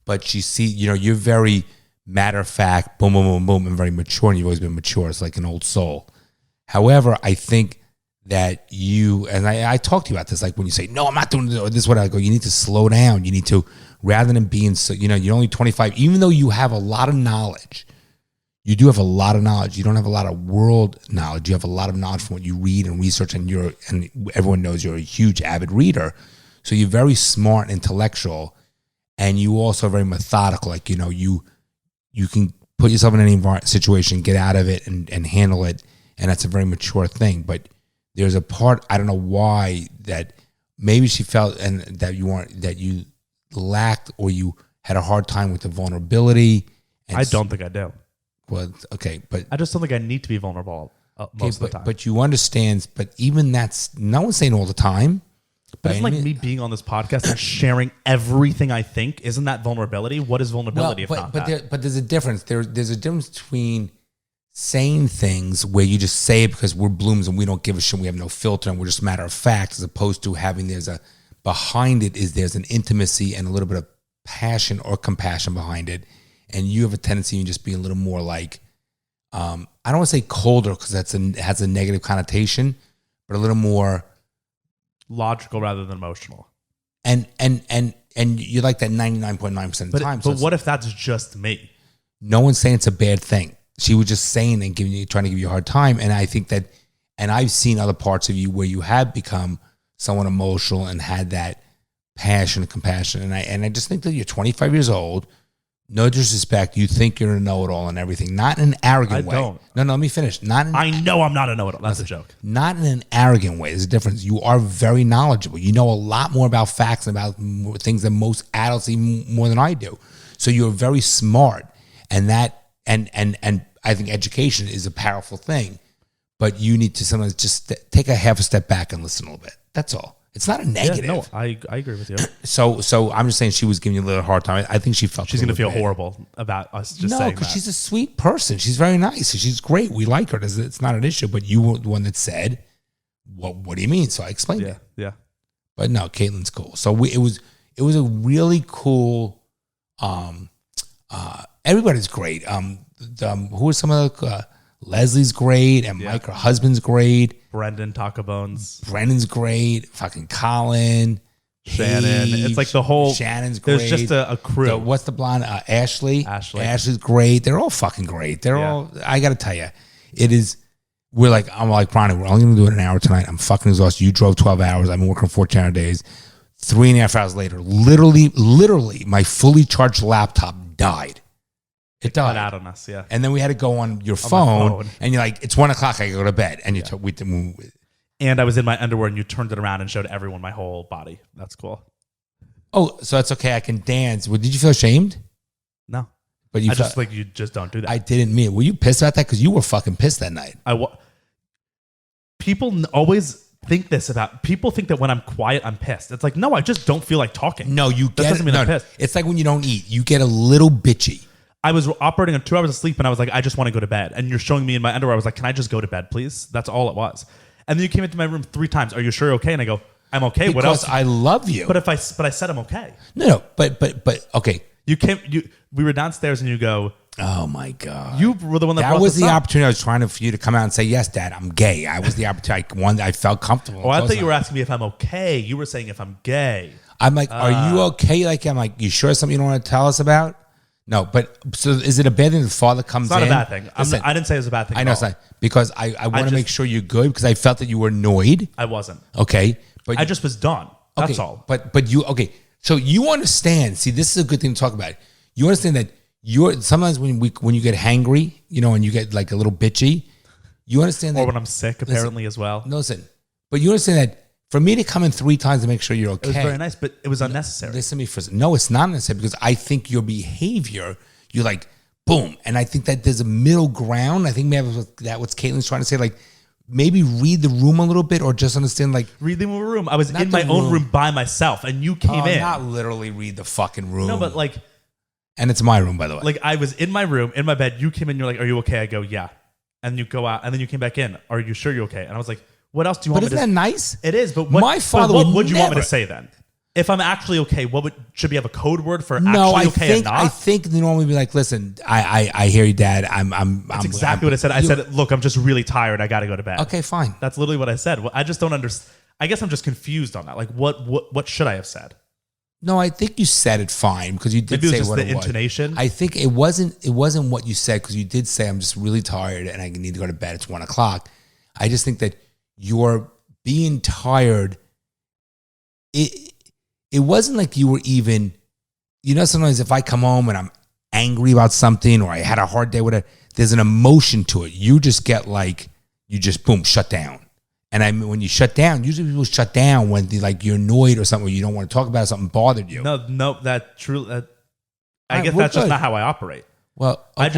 But she you're very matter of fact, boom, boom, boom, boom, and very mature, and you've always been mature. It's like an old soul. However, I think that you, and I talk to you about this, like when you say, no, I'm not doing this, or this, what I go, you need to slow down. You need to, rather than being so, you're only 25, even though you have a lot of knowledge. You do have a lot of knowledge. You don't have a lot of world knowledge. You have a lot of knowledge from what you read and research, and everyone knows you're a huge avid reader. So you're very smart and intellectual, and you also are very methodical. Like, you can put yourself in any situation, get out of it, and handle it, and that's a very mature thing. But there's a part, I don't know why, that maybe she felt and that you lacked, or you had a hard time with the vulnerability. And I don't think I do. Well, okay, but I just don't think I need to be vulnerable most of the time. But you understand. But even that's no one's saying all the time. But it's like me being on this podcast and sharing everything I think. Isn't that vulnerability? What is vulnerability if not that? But there's a difference. There's a difference between saying things where you just say it because we're blooms and we don't give a shit. We have no filter and we're just matter of fact, as opposed to having there's an intimacy and a little bit of passion or compassion behind it. And you have a tendency to just be a little more like, I don't want to say colder because has a negative connotation, but a little more logical rather than emotional. And you like that 99.9% of the time. But what if that's just me? No one's saying it's a bad thing. She was just saying and trying to give you a hard time. And I think that, and I've seen other parts of you where you have become somewhat emotional and had that passion and compassion. And I just think that you're 25 years old. No disrespect. You think you're a know-it-all and everything. Not in an arrogant way. I don't. No, let me finish. I know I'm not a know-it-all. That's a joke. Not in an arrogant way. There's a difference. You are very knowledgeable. You know a lot more about facts and about things than most adults, even more than I do. So you're very smart. And that, and I think education is a powerful thing. But you need to sometimes just take a half a step back and listen a little bit. That's all. It's not a negative. Yeah, no, I agree with you. So I'm just saying she was giving you a little hard time. I think she felt she's going to feel horrible about us just saying that. No, because she's a sweet person. She's very nice. She's great. We like her. It's not an issue. But you were the one that said, "What do you mean?" So I explained it. Yeah. But no, Caitlin's cool. So it was a really cool. Everybody's great. Who are some of the? Leslie's great, and Mike, her husband's great. Brendan, Taco Bones. Brendan's great. Fucking Colin. Shannon. Paige, it's like the whole. Shannon's great. There's just a crew. What's the blonde? Ashley. Ashley's great. They're all fucking great. They're all. I got to tell you, it is. I'm like, Bronny, we're only going to do it an hour tonight. I'm fucking exhausted. You drove 12 hours. I've been working 14-hour days. 3.5 hours later, literally, my fully charged laptop died. It died. Cut out on us, yeah. And then we had to go on your phone, and you're like, it's 1 o'clock, I go to bed. And and I was in my underwear, and you turned it around and showed everyone my whole body. That's cool. Oh, so that's okay. I can dance. Well, did you feel ashamed? No. But you just don't do that. I didn't mean it. Were you pissed about that? Because you were fucking pissed that night. People always think this about people think that when I'm quiet, I'm pissed. It's like, no, I just don't feel like talking. No, you get that doesn't mean I'm pissed. It's like when you don't eat. You get a little bitchy. I was operating on 2 hours of sleep, and I was like, I just want to go to bed. And you're showing me in my underwear. I was like, can I just go to bed, please? That's all it was. And then you came into my room 3 times. Are you sure you're okay? And I go, I'm okay. Because what else? I love you. But I said I'm okay. No, but okay. We were downstairs, and you go, oh my God. You were the one that was the opportunity. I was trying for you to come out and say, yes, Dad, I'm gay. I was the opportunity. I felt comfortable. Oh, I thought you were asking me if I'm okay. You were saying if I'm gay. I'm like, are you okay? I'm like, you sure something you don't want to tell us about? No, but so is it a bad thing the father comes in? It's not a bad thing. I didn't say it was a bad thing. I know it's not, because I want to make sure you're good, because I felt that you were annoyed. I wasn't. Okay. But I just was done. That's all. But you, okay. So you understand. See, this is a good thing to talk about. You understand that sometimes when you get hangry, and you get like a little bitchy, you understand that. Or when I'm sick, apparently, as well. No, listen. But you understand that for me to come in 3 times to make sure you're okay. It was very nice, but it was unnecessary. Listen to me first. No, it's not necessary, because I think your behavior, you're like, boom. And I think that there's a middle ground. I think maybe that's what Caitlin's trying to say. Like, maybe read the room a little bit, or just understand, like. Read the room. I was in my own room by myself, and you came in. Not literally read the fucking room. No, but like. And it's my room, by the way. Like, I was in my room, in my bed. You came in, you're like, are you okay? I go, yeah. And you go out, and then you came back in. Are you sure you're okay? And I was like, what else do you want me to say? Isn't that nice? It is, but my father what would you want me to say then? If I'm actually okay, should we have a code word for actually okay and not? I think they normally be like, listen, I hear you, Dad. That's exactly what I said. I said, look, I'm just really tired. I got to go to bed. Okay, fine. That's literally what I said. I just don't understand. I guess I'm just confused on that. Like, what should I have said? No, I think you said it fine, because you did say what it was. Maybe it was just the intonation. I think it wasn't what you said, because you did say, I'm just really tired and I need to go to bed. It's 1 o'clock. I just think that you're being tired. It wasn't like you were even, sometimes if I come home and I'm angry about something, or I had a hard day, whatever, there's an emotion to it. You just get like, you just boom, shut down. And when you shut down, usually people shut down when you're annoyed or something, or you don't want to talk about it, something bothered you. No, that truly, I guess that's just not how I operate. Well, okay.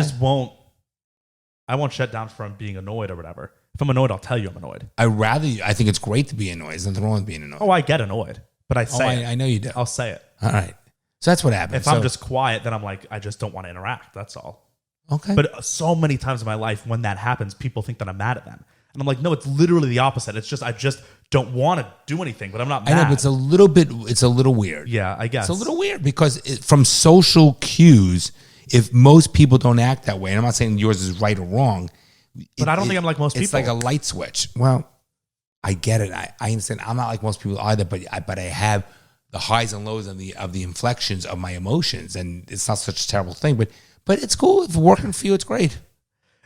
I won't shut down from being annoyed or whatever. If I'm annoyed, I'll tell you I'm annoyed. I think it's great to be annoyed. There's nothing wrong with being annoyed. Oh, I get annoyed, but I say it. I know you do. I'll say it. All right. So that's what happens. If I'm just quiet, then I'm like, I just don't want to interact. That's all. okay. But so many times in my life, when that happens, people think that I'm mad at them. And I'm like, no, it's literally the opposite. It's just, I just don't want to do anything, but I'm not mad. I know, but it's a little weird. Yeah, I guess. It's a little weird because from social cues, if most people don't act that way, and I'm not saying yours is right or wrong, But I don't think I'm like most people. It's like a light switch. Well, I get it. I understand. I'm not like most people either, but I have the highs and lows of the inflections of my emotions, and it's not such a terrible thing. But it's cool. If it's working for you, it's great.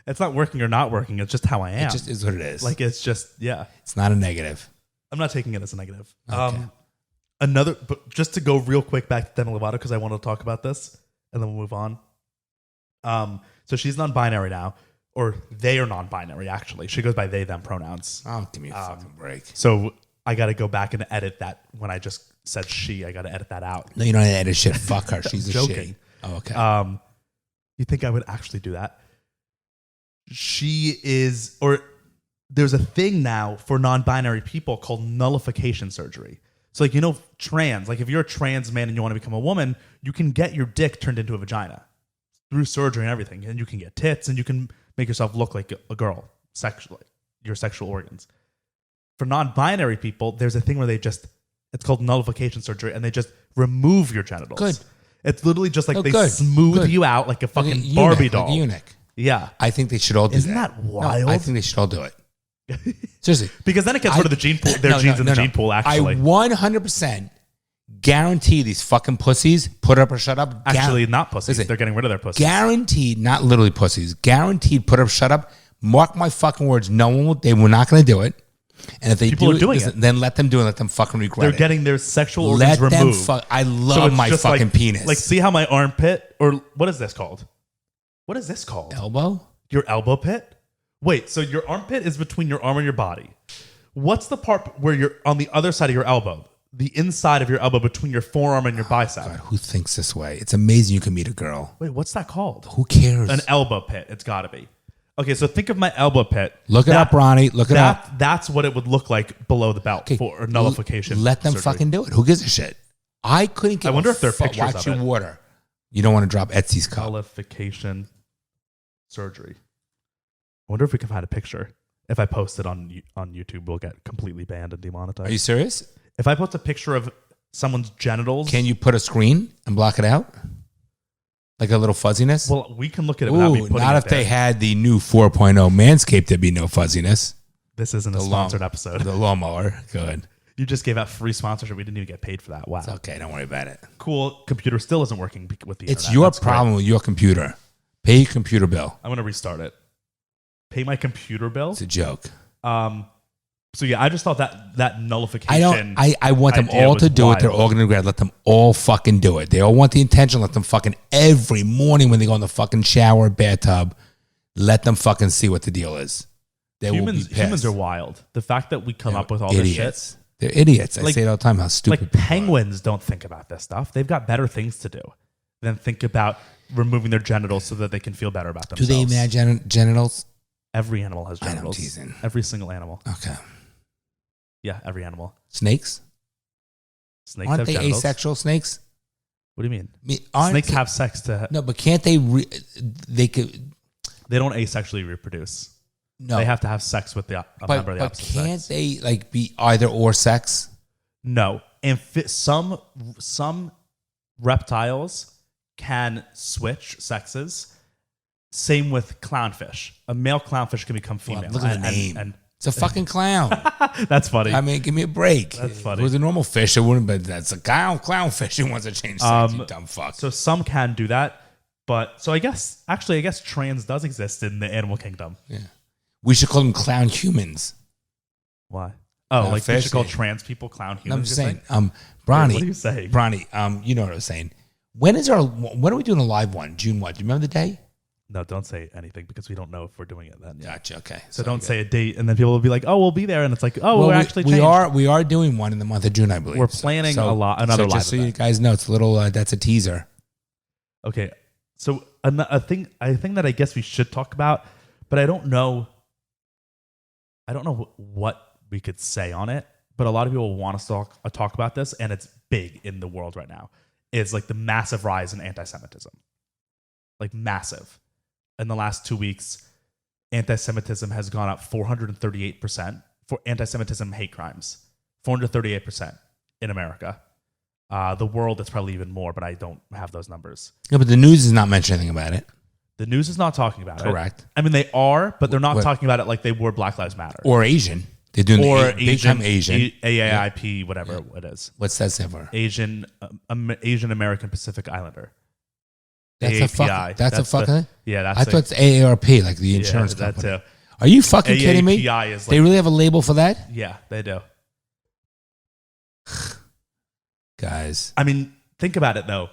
It's not working or not working. It's just how I am. It just is what it is. Like, it's just, yeah. It's not a negative. I'm not taking it as a negative. Okay. But just to go real quick back to Demi Lovato, because I want to talk about this, and then we'll move on. So she's non-binary now, or they are non-binary, actually. She goes by they, them pronouns. Oh, give me a fucking break. So I got to go back and edit that. When I just said she, I got to edit that out. No, you don't edit shit. Fuck her. She's a joking. she. Oh, okay. You think I would actually do that? She is, or there's a thing now for non-binary people called nullification surgery. So, like, trans, like if you're a trans man and you want to become a woman, you can get your dick turned into a vagina through surgery and everything. And you can get tits and you can make yourself look like a girl, sexually, your sexual organs. For non-binary people, there's a thing where it's called nullification surgery, and they just remove your genitals. Good. It's literally just like good. smooth Good. you out like a fucking Like a Barbie eunuch, doll. Like a eunuch. Yeah. I think they should all do Isn't that. that wild? No, I think they should all do it. Seriously. Because then it gets rid of the gene pool, their genes in the gene pool, actually. I 100% guarantee these fucking pussies put up or shut up. Actually, not pussies. Listen, They're getting rid of their pussies. Guaranteed, not literally pussies, guaranteed put up, shut up. Mark my fucking words. They were not going to do it. And if they People do are doing listen, it. then let them do it. Let them fucking regret They're it. getting their sexual Let organs them removed. I So love it's my just fucking like, penis. Like, see how my armpit, or what is this called? What is this called? Elbow? Your elbow pit? Wait, so your armpit is between your arm and your body. What's the part where you're on the other side of your elbow? The inside of your elbow between your forearm and your bicep. God, who thinks this way? It's amazing you can meet a girl. Wait, what's that called? Who cares? An elbow pit. It's got to be. Okay, so think of my elbow pit. Look it up, Ronnie. Look it up. That's what it would look like below the belt for nullification. Let them surgery. fucking do it. Who gives a shit? I couldn't give I wonder a if there are fuck. pictures Watch of your it. water. You don't want to drop Etsy's cup. Nullification surgery. I wonder if we can find a picture. If I post it on YouTube, we'll get completely banned and demonetized. Are you serious? If I post a picture of someone's genitals, Can you put a screen and block it out? Like a little fuzziness? well, we can look at it without me Ooh, putting not it if there. they had the new 4.0 Manscaped, there'd be no fuzziness. This isn't a sponsored episode. The lawnmower. Good. You just gave out free sponsorship. We didn't even get paid for that. Wow. It's okay. Don't worry about it. Cool. Computer still isn't working with the It's internet. your That's great. problem with your computer. Pay your computer bill. I'm going to restart it. Pay my computer bill. It's a joke. So yeah, I just thought that nullification. I want them idea all was to do it. They're wild. all going to regret. Let them all fucking do it. They all want the intention. Let them fucking every morning when they go in the fucking shower, bathtub, let them fucking see what the deal is. They will be pissed. Humans are wild. The fact that we come up with all idiots. this They're idiots. I Like- say it all the time how shit. stupid Like people are. penguins don't think about this stuff. They've got better things to do than think about removing their genitals so that they can feel better about Do themselves. they even have genitals? Every animal has I know, I'm genitals. teasing. Every single animal. Okay. Yeah, every animal. Snakes? Snakes Aren't have they genitals. asexual snakes? What do you mean? Aren't Snakes they- have sex to. No, but can't they? They could. They don't asexually reproduce. No, They have to have sex with a member of the but opposite can't sex. they like be either or sex? No, and some reptiles can switch sexes. Same with clownfish. A male clownfish can become female. Look at the name. And It's a fucking clown. that's funny. I mean, give me a break. That's funny. If it was a normal fish, it wouldn't. But that's a clownfish who wants to change sex. You dumb fuck. So some can do that, but so I guess trans does exist in the animal kingdom. Yeah, we should call them clown humans. Why? Oh, like we fish, should call yeah. trans people clown No, I'm humans. just you're saying. saying? Bronny. What are you saying? Bronny, you know what I was saying. When are we doing a live one? June what? Do you remember the day? No, don't say anything because we don't know if we're doing it then. Gotcha. Okay. So don't say a date, and then people will be like, "Oh, we'll be there," and it's like, "Oh, Well, we're actually we changed. are doing one in the month of June, I believe. We're planning another live just so you event. guys know, it's a little. That's a teaser. Okay, so a thing that I guess we should talk about, but I don't know I don't know what we could say on it, but a lot of people want us to talk about this, and it's big in the world right now. It's like the massive rise in anti-Semitism. Like massive. In the last 2 weeks, anti-Semitism has gone up 438% for anti-Semitism hate crimes. 438% in America. The world, it's probably even more, but I don't have those numbers. Yeah, but the news is not mentioning anything about it. The news is not talking about it. Correct. I mean, they are, but they're not talking about it like they were Black Lives Matter. Or Asian. They're doing big time Asian. AAIP, whatever it is. What's that stand for? Asian American Pacific Islander. That's a fucking. That's a fucking. Yeah, I thought it's AARP, like the insurance company. That too. Are you fucking kidding me? AAPI is They really have a label for that, Yeah, they do. guys. I mean, think about it though.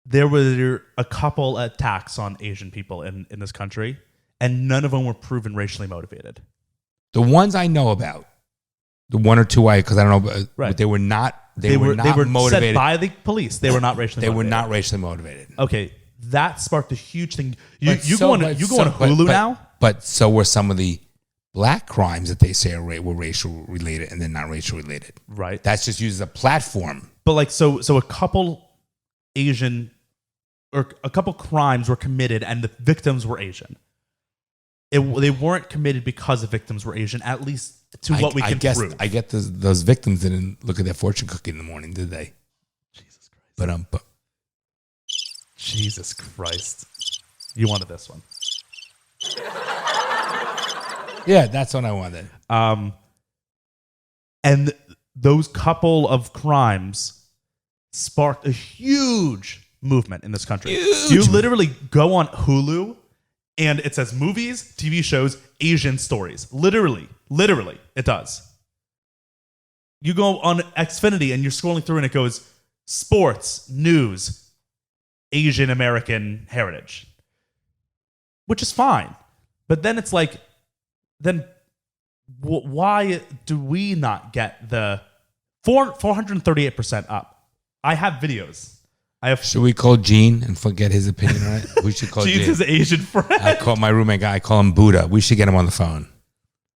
There were a couple attacks on Asian people in this country, and none of them were proven racially motivated. The ones I know about, the one or two because I don't know, Right. but they were not. They were motivated said by the police. They were not racially They motivated. were not racially motivated. Okay, that sparked a huge thing. You But go on Hulu now? But so were some of the black crimes that they say were racial related and then not racial related. Right. That's just used as a platform. But like so a couple Asian or a couple crimes were committed and the victims were Asian. They weren't committed because the victims were Asian, at least to what we can prove. I get those victims didn't look at their fortune cookie in the morning, did they? Jesus Christ. But Jesus Christ. You wanted this one. yeah, that's what I wanted. And those couple of crimes sparked a huge movement in this country. Huge. You literally go on Hulu and it says movies, TV shows, Asian stories. Literally, it does. You go on Xfinity and you're scrolling through and it goes sports, news, Asian American heritage, which is fine. But then it's like, why do we not get the 438% up? I have videos. Should we call Gene and forget his opinion on it? We should call Gene. Gene's his Asian friend. I call my roommate guy. I call him Buddha. We should get him on the phone.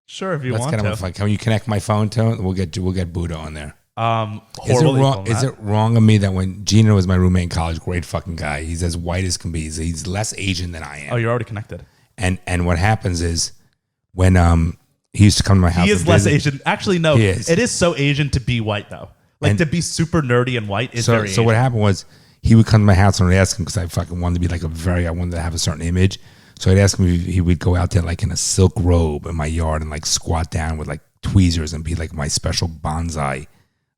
Sure, if you Let's want get him to. on the phone. Can you connect my phone to him? We'll get Buddha on there. Is it wrong of me that when Gino was my roommate in college, great fucking guy, he's as white as can be. He's less Asian than I am. Oh, you're already connected. And what happens is when he used to come to my house. He is less Asian. Actually, no. He is. It is so Asian to be white, though. Like, to be super nerdy and white is very Asian. So what happened was he would come to my house and I'd ask him because I fucking wanted to be like I wanted to have a certain image. So I'd ask him if he would go out there like in a silk robe in my yard and like squat down with like tweezers and be like my special bonsai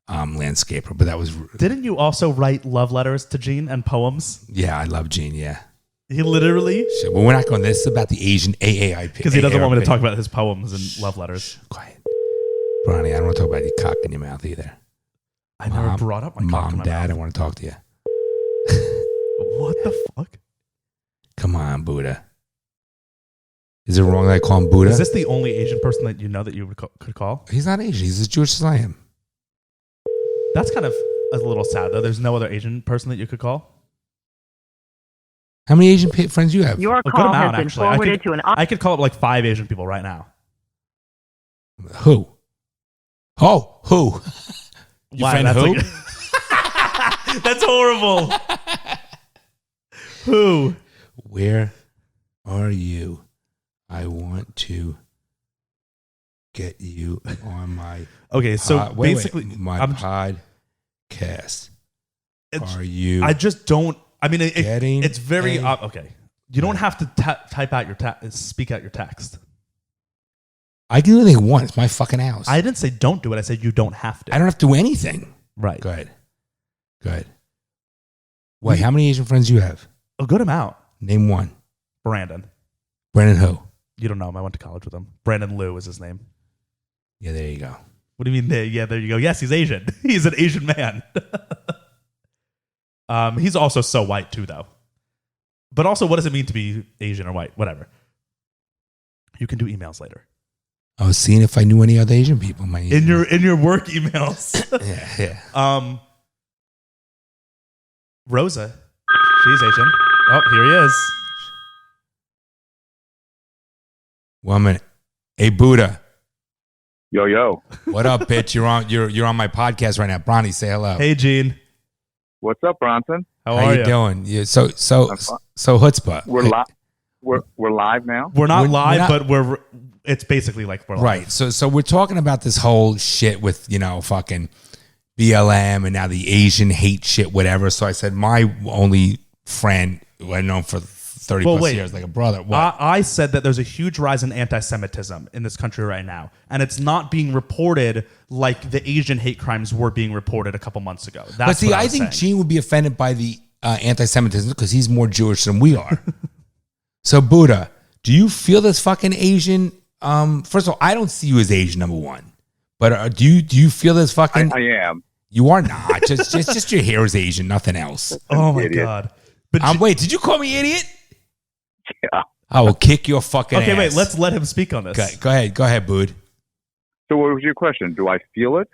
landscaper. But that was... Didn't you also write love letters to Gene and poems? Yeah, I love Gene, yeah. He literally... Shit, well, we're not going... This is about the Asian AAIP. Because he doesn't want me to talk about his poems and love letters. Shh, quiet. Bronny, I don't want to talk about your cock in your mouth either. I never brought up my cock in my Dad, mouth. I want to talk to you. What the fuck? Come on, Buddha. Is it wrong that I call him Buddha? Is this the only Asian person that you know that you could call? He's not Asian. He's as Jewish as I am. That's kind of a little sad, though. There's no other Asian person that you could call? How many Asian friends do you have? Your A good call amount, has been actually. forwarded to an... I could call up like 5 Asian people right now. Who? Oh, who? You Wow, friend that's who? like- that's horrible. Who? Where are you? I want to get you on my... Okay, so wait, basically... my podcast. Are you... I just don't... I mean, getting it's very... a- okay. You don't have to type out your... speak out your text. I can do anything I want. It's my fucking house. I didn't say don't do it. I said you don't have to. I don't have to do anything. Right. Go ahead. Wait, how many Asian friends do you have? A good amount. Name one. Brandon. Brandon who? You don't know him. I went to college with him. Brandon Liu is his name. Yeah, there you go. What do you mean? Yeah, there you go. Yes, he's Asian. He's an Asian man. He's also so white too, though. But also, what does it mean to be Asian or white? Whatever. You can do emails later. I was seeing if I knew any other Asian people. In your work emails. Yeah. Rosa. She's Asian. Oh, here he is. 1 minute. Hey, Buddha. Yo, yo. What up, bitch? You're on my podcast right now. Bronny, say hello. Hey, Gene. What's up, Bronson? How How are you you? doing? Yeah, so chutzpah. We're live. We're live now. We're not We're live, not- but it's basically like we're live. Right. So we're talking about this whole shit with, fucking BLM and now the Asian hate shit, whatever. So I said my only friend who I've known for 30 Well, plus wait. years, like a brother. What? I said that there's a huge rise in anti-Semitism in this country right now, and it's not being reported like the Asian hate crimes were being reported a couple months ago. That's But see, what I was think saying. Gene would be offended by the anti-Semitism because he's more Jewish than we are. So Buddha, do you feel this fucking Asian? First of all, I don't see you as Asian, number one. But do you feel this fucking? I am. You are not. just your hair is Asian, nothing else. Oh my Idiot. god! But Wait, did you call me idiot? Yeah. I will kick your fucking okay, ass. wait. Let's let him speak on this. Okay, go ahead, Bud. So what was your question? Do I feel it?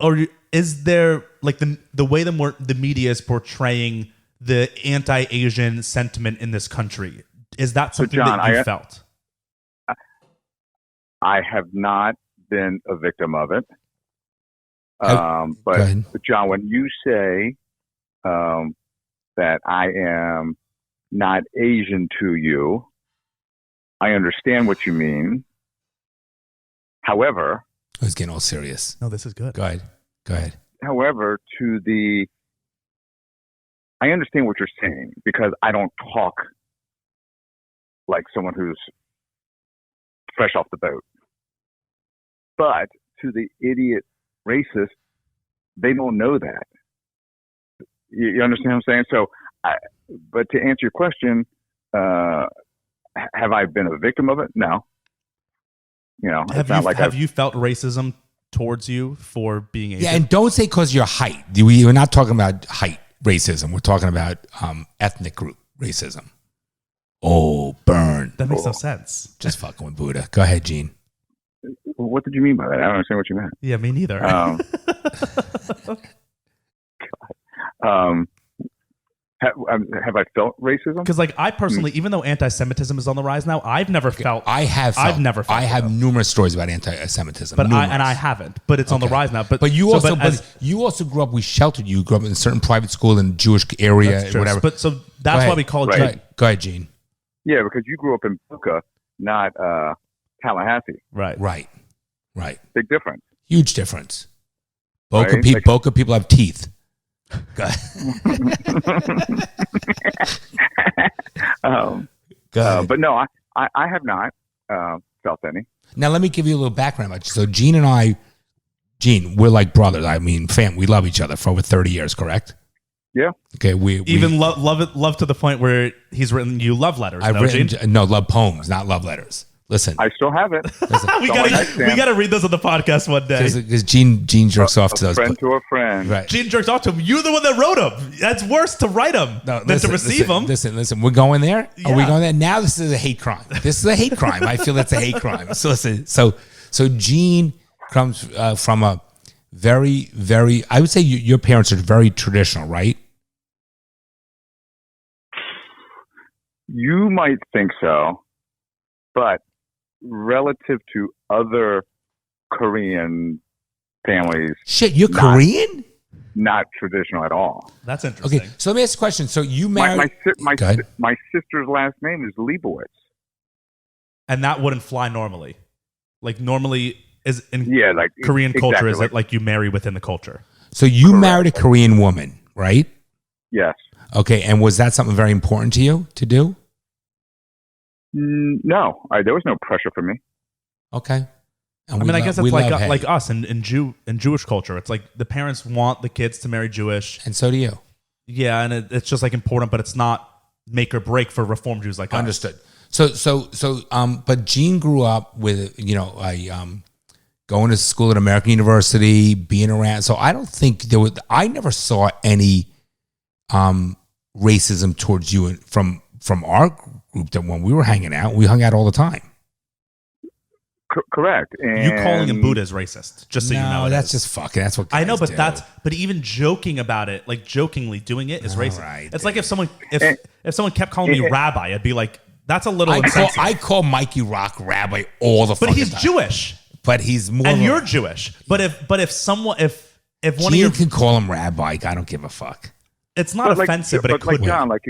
Or is there like the way the media is portraying the anti-Asian sentiment in this country? Is that something John, that you felt? I have not been a victim of it. Go But ahead. John, when you say that I am not Asian to you, I understand what you mean. However, I was getting all serious. No, this is good. Go ahead. however, I understand what you're saying because I don't talk like someone who's fresh off the boat. But to the idiot racist, they don't know that. You understand what I'm saying? So, but to answer your question, have I been a victim of it? No. Have you felt racism towards you for being Asian? Yeah, and don't say because you're height. We're not talking about height racism. We're talking about ethnic group racism. Oh, burn. That makes no sense. Just fucking with Buddha. Go ahead, Gene. What did you mean by that? I don't understand what you meant. Yeah, me neither. Have I felt racism? Because like I personally, even though anti-Semitism is on the rise now, I've never felt. I've never felt I have it. numerous stories about anti-Semitism. But numerous. I haven't. But it's on the Okay. rise now. But you so, also you also grew up. We sheltered you. You grew up in a certain private school in Jewish area, that's true. whatever. But so that's why we call it. Right. Go ahead, Gene. Yeah, because you grew up in Boca, not Tallahassee. Right. Right. Big difference. Huge difference. Boca, Right? Boca people have teeth. Go ahead. Go ahead. But no, I have not felt any. Now let me give you a little background about you. So Gene, we're like brothers. I mean, fam, we love each other for over 30 years, correct? Yeah. Okay, we Even love to the point where he's written you love letters. I've no, Gene? written love poems, not love letters. Listen, I still have it. we gotta read those on the podcast one day. because Gene jerks off to A those. friend to a friend. Right. Gene jerks off to him. You're the one that wrote them. That's worse to write them than to receive them. Listen. We're going there. Are we Yeah. going there? Now this is a hate crime. This is a hate crime. I feel that's a hate crime. So listen. So Gene comes from a very, very. I would say your parents are very traditional, right? You might think so, but relative to other Korean families, Shit, you're Not- Korean? not traditional at all. That's interesting. Okay, so let me ask you a question. So you My married? Go ahead. my sister's last name is Leibowitz. And that wouldn't fly normally. Like normally is in Yeah, like Korean culture, exactly, is it like you marry within the culture? So you Correct. married a Korean woman, right? Yes. Okay, and was that something very important to you to do? No, there was no pressure for me. Okay. And I mean, I guess it's love like Hay. us in Jewish culture. It's like the parents want the kids to marry Jewish. And so do you. Yeah, and it's just like important, but it's not make or break for Reform Jews like us. Understood. But Gene grew up with, going to school at American University, being around. So I don't think I never saw any racism towards you from our group that when we were hanging out, we hung out all the time. Correct. And You calling him Buddha is racist, just so you know. That's just fucking, that's what I know, guys but do. but even joking about it, like jokingly doing it is All racist. right, It's like if someone kept calling me rabbi, I'd be like, That's a little I insensitive. call Mikey Rock Rabbi all the But fucking he's time. Jewish, But he's more. and of a- you're Jewish. But if someone if one of Gene your can call him Rabbi. I don't give a fuck. it's not offensive, but it could like be. John, like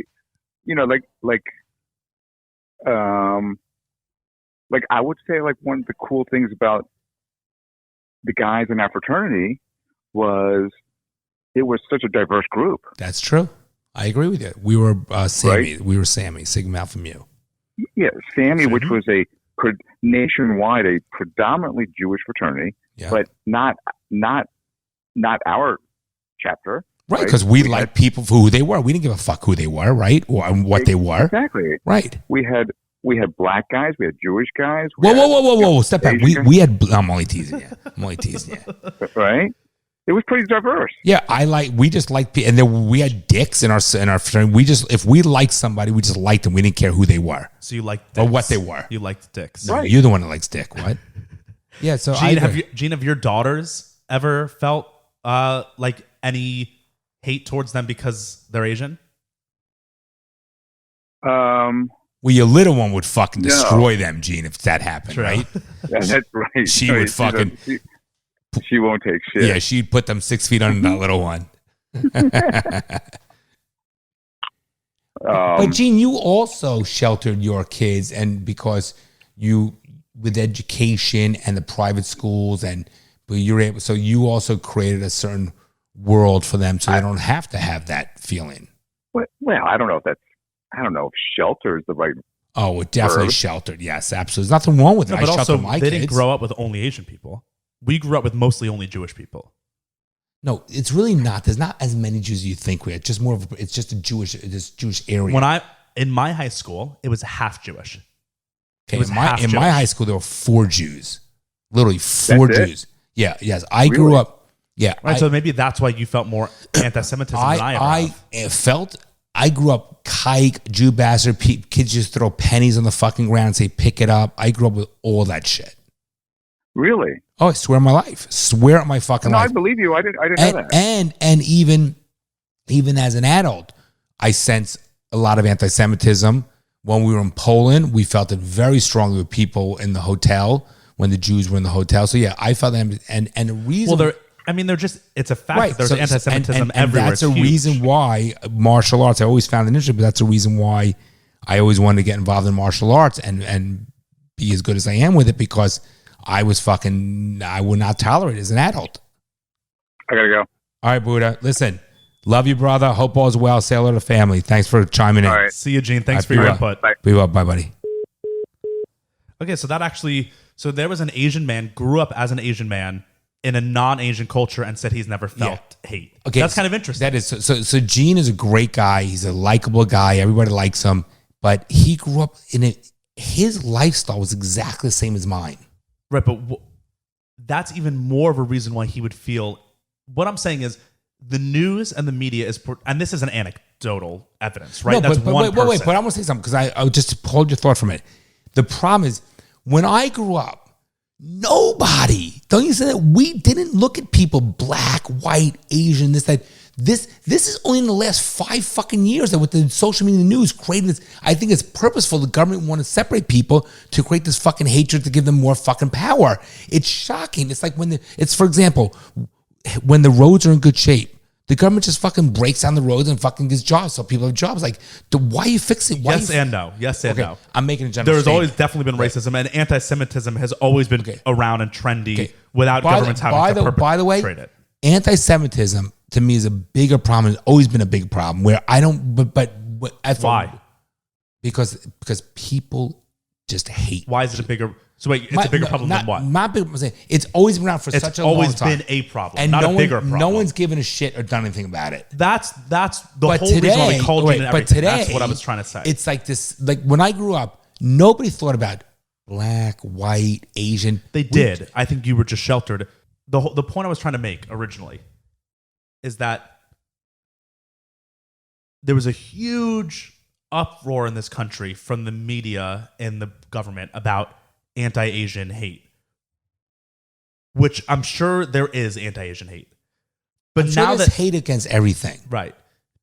I would say like one of the cool things about the guys in our fraternity was it was such a diverse group. That's true. I agree with you. We were Sammy. Right? We were Sammy. Sigma Alpha Mu. Yeah, Sammy, which was nationwide a predominantly Jewish fraternity, Yeah. but not our chapter. Right, because we liked people for who they were. We didn't give a fuck who they were, right, or what they were. Exactly. Right. We had black guys, we had Jewish guys. Whoa! Step back. Asian We had. I'm only teasing you. I'm only teasing you. Right. It was pretty diverse. Yeah, we just liked people, and then we had dicks in our fraternity. If we liked somebody, we just liked them. We didn't care who they were So you liked or dicks. what they were. You liked dicks. Right. You're the one that likes dick. What? Yeah. So Gene, have your daughters ever felt like any hate towards them because they're Asian? Well, your little one would fucking destroy them, Gene, if that happened, True. right? Yeah, that's right. She would fucking. She won't take shit. Yeah, she'd put them 6 feet under that little one. But Gene, you also sheltered your kids, and because you, with education and the private schools, but you're able, so you also created a certain world for them, so they don't have to have that feeling. Well, I don't know if shelter is the right. Oh, it definitely Verb. sheltered. Yes, absolutely. There's nothing wrong with it. No, but I also, sheltered my they kids. didn't grow up with only Asian people. We grew up with mostly only Jewish people. No, it's really not. There's not as many Jews as you think we had. Just more of it's just this Jewish area. In my high school, it was half Jewish. Okay, was half in my Jewish. high school, there were 4 Jews. Literally 4 That's it? Jews. Yeah, yes. I grew Really? up. Yeah. Right, so maybe that's why you felt more anti-Semitism than I ever have. I grew up kike, Jew bastard. Kids just throw pennies on the fucking ground and say, pick it up. I grew up with all that shit. Really? Oh, I swear on my life. Swear on my fucking No, life. I believe you. I didn't know that. And even as an adult, I sense a lot of anti-Semitism. When we were in Poland, we felt it very strongly with people in the hotel when the Jews were in the hotel. So yeah, I felt them, and the reason. Well, it's a fact that there's anti-Semitism and everywhere. that's It's a huge. reason why martial arts. I always found it interesting, but that's a reason why I always wanted to get involved in martial arts and be as good as I am with it, because I would not tolerate it as an adult. I gotta go. All right, Buddha. Listen, love you, brother. Hope all's well. Say hello to the family. Thanks for chiming in. All right. See you, Gene. Thanks for All right, your be well. input. Bye. Be well. Bye, buddy. Okay, so there was an Asian man, grew up as an Asian man in a non-Asian culture and said he's never felt hate. Okay, That's kind of interesting. That is so. Gene is a great guy. He's a likable guy. Everybody likes him. But he grew up in it. His lifestyle was exactly the same as mine. Right, but that's even more of a reason why he would feel. What I'm saying is, the news and the media and this is an anecdotal evidence, right? No, That's but one wait. person. But I want to say something, because I just hold your thought from it. The problem is, when I grew up, nobody, don't you say that, we didn't look at people black, white, Asian, this, that. This is only in the last 5 fucking years that with the social media news created this. I think it's purposeful. The government want to separate people to create this fucking hatred to give them more fucking power. It's shocking. It's like for example, when the roads are in good shape, the government just fucking breaks down the roads and fucking gives jobs so people have jobs. Like, why are you fixing? Yes and no. Yes and Okay, no. I'm making a general There's statement. always definitely been racism, and anti-Semitism has always been around and trendy without governments having to perpetrate By the way, it. anti-Semitism to me is a bigger problem. It's always been a big problem. Where I don't, but Why? Because people just hate. Why is it a bigger? So wait, it's a bigger problem than what? Not big. I'm saying it's always been around for such a long always time. been a problem, and not no a bigger one, problem. No one's given a shit or done anything about it. That's the whole reason why we called you and everything. But today, that's what I was trying to say. It's like this. Like when I grew up, nobody thought about black, white, Asian. They did. I think you were just sheltered. The point I was trying to make originally is that there was a huge uproar in this country from the media and the government about anti-Asian hate, which I'm sure there is anti-Asian hate. But I'm sure now there's that hate against everything. right,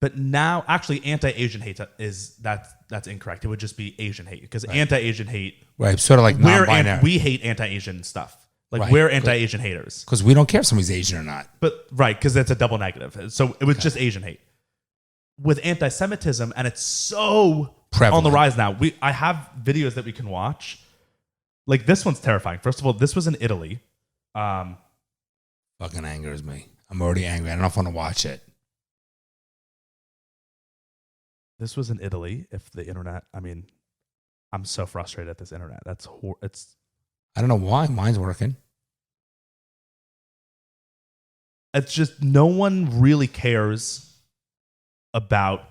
But now, actually, anti-Asian hate that's incorrect. It would just be Asian hate because anti-Asian hate, Right. Sort of like non-binary. we hate anti-Asian stuff. Like Right. we're anti-Asian haters. Because we don't care if somebody's Asian or not. But right, because that's a double negative. So it was just Asian hate. With anti-Semitism, and it's so Prevalent. on the rise now. I have videos that we can watch. Like this one's terrifying. First of all, this was in Italy. Fucking angers me. I'm already angry. I don't know if I want to watch it. This was in Italy. If the internet, I mean, I'm so frustrated at this internet. It's I don't know why. Mine's working. It's just no one really cares about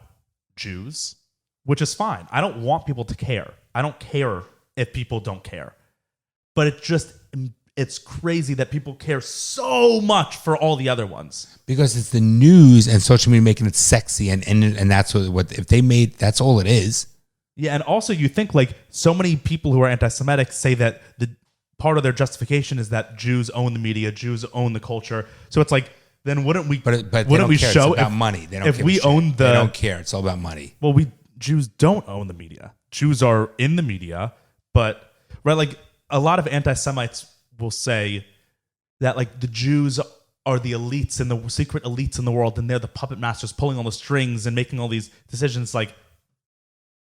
Jews, which is fine. I don't want people to care. I don't care if people don't care. But it's crazy that people care so much for all the other ones. Because it's the news and social media making it sexy, and that's what if they made, that's all it is. Yeah, and also you think like so many people who are anti-Semitic say that the part of their justification is that Jews own the media, Jews own the culture. So it's like, then wouldn't we? But wouldn't they don't we care. show It's about if, money? They don't if give a we shit. own the? They don't care. It's all about money. Well, Jews don't own the media. Jews are in the media, but right, like a lot of anti-Semites will say that like the Jews are the elites and the secret elites in the world, and they're the puppet masters pulling all the strings and making all these decisions. Like,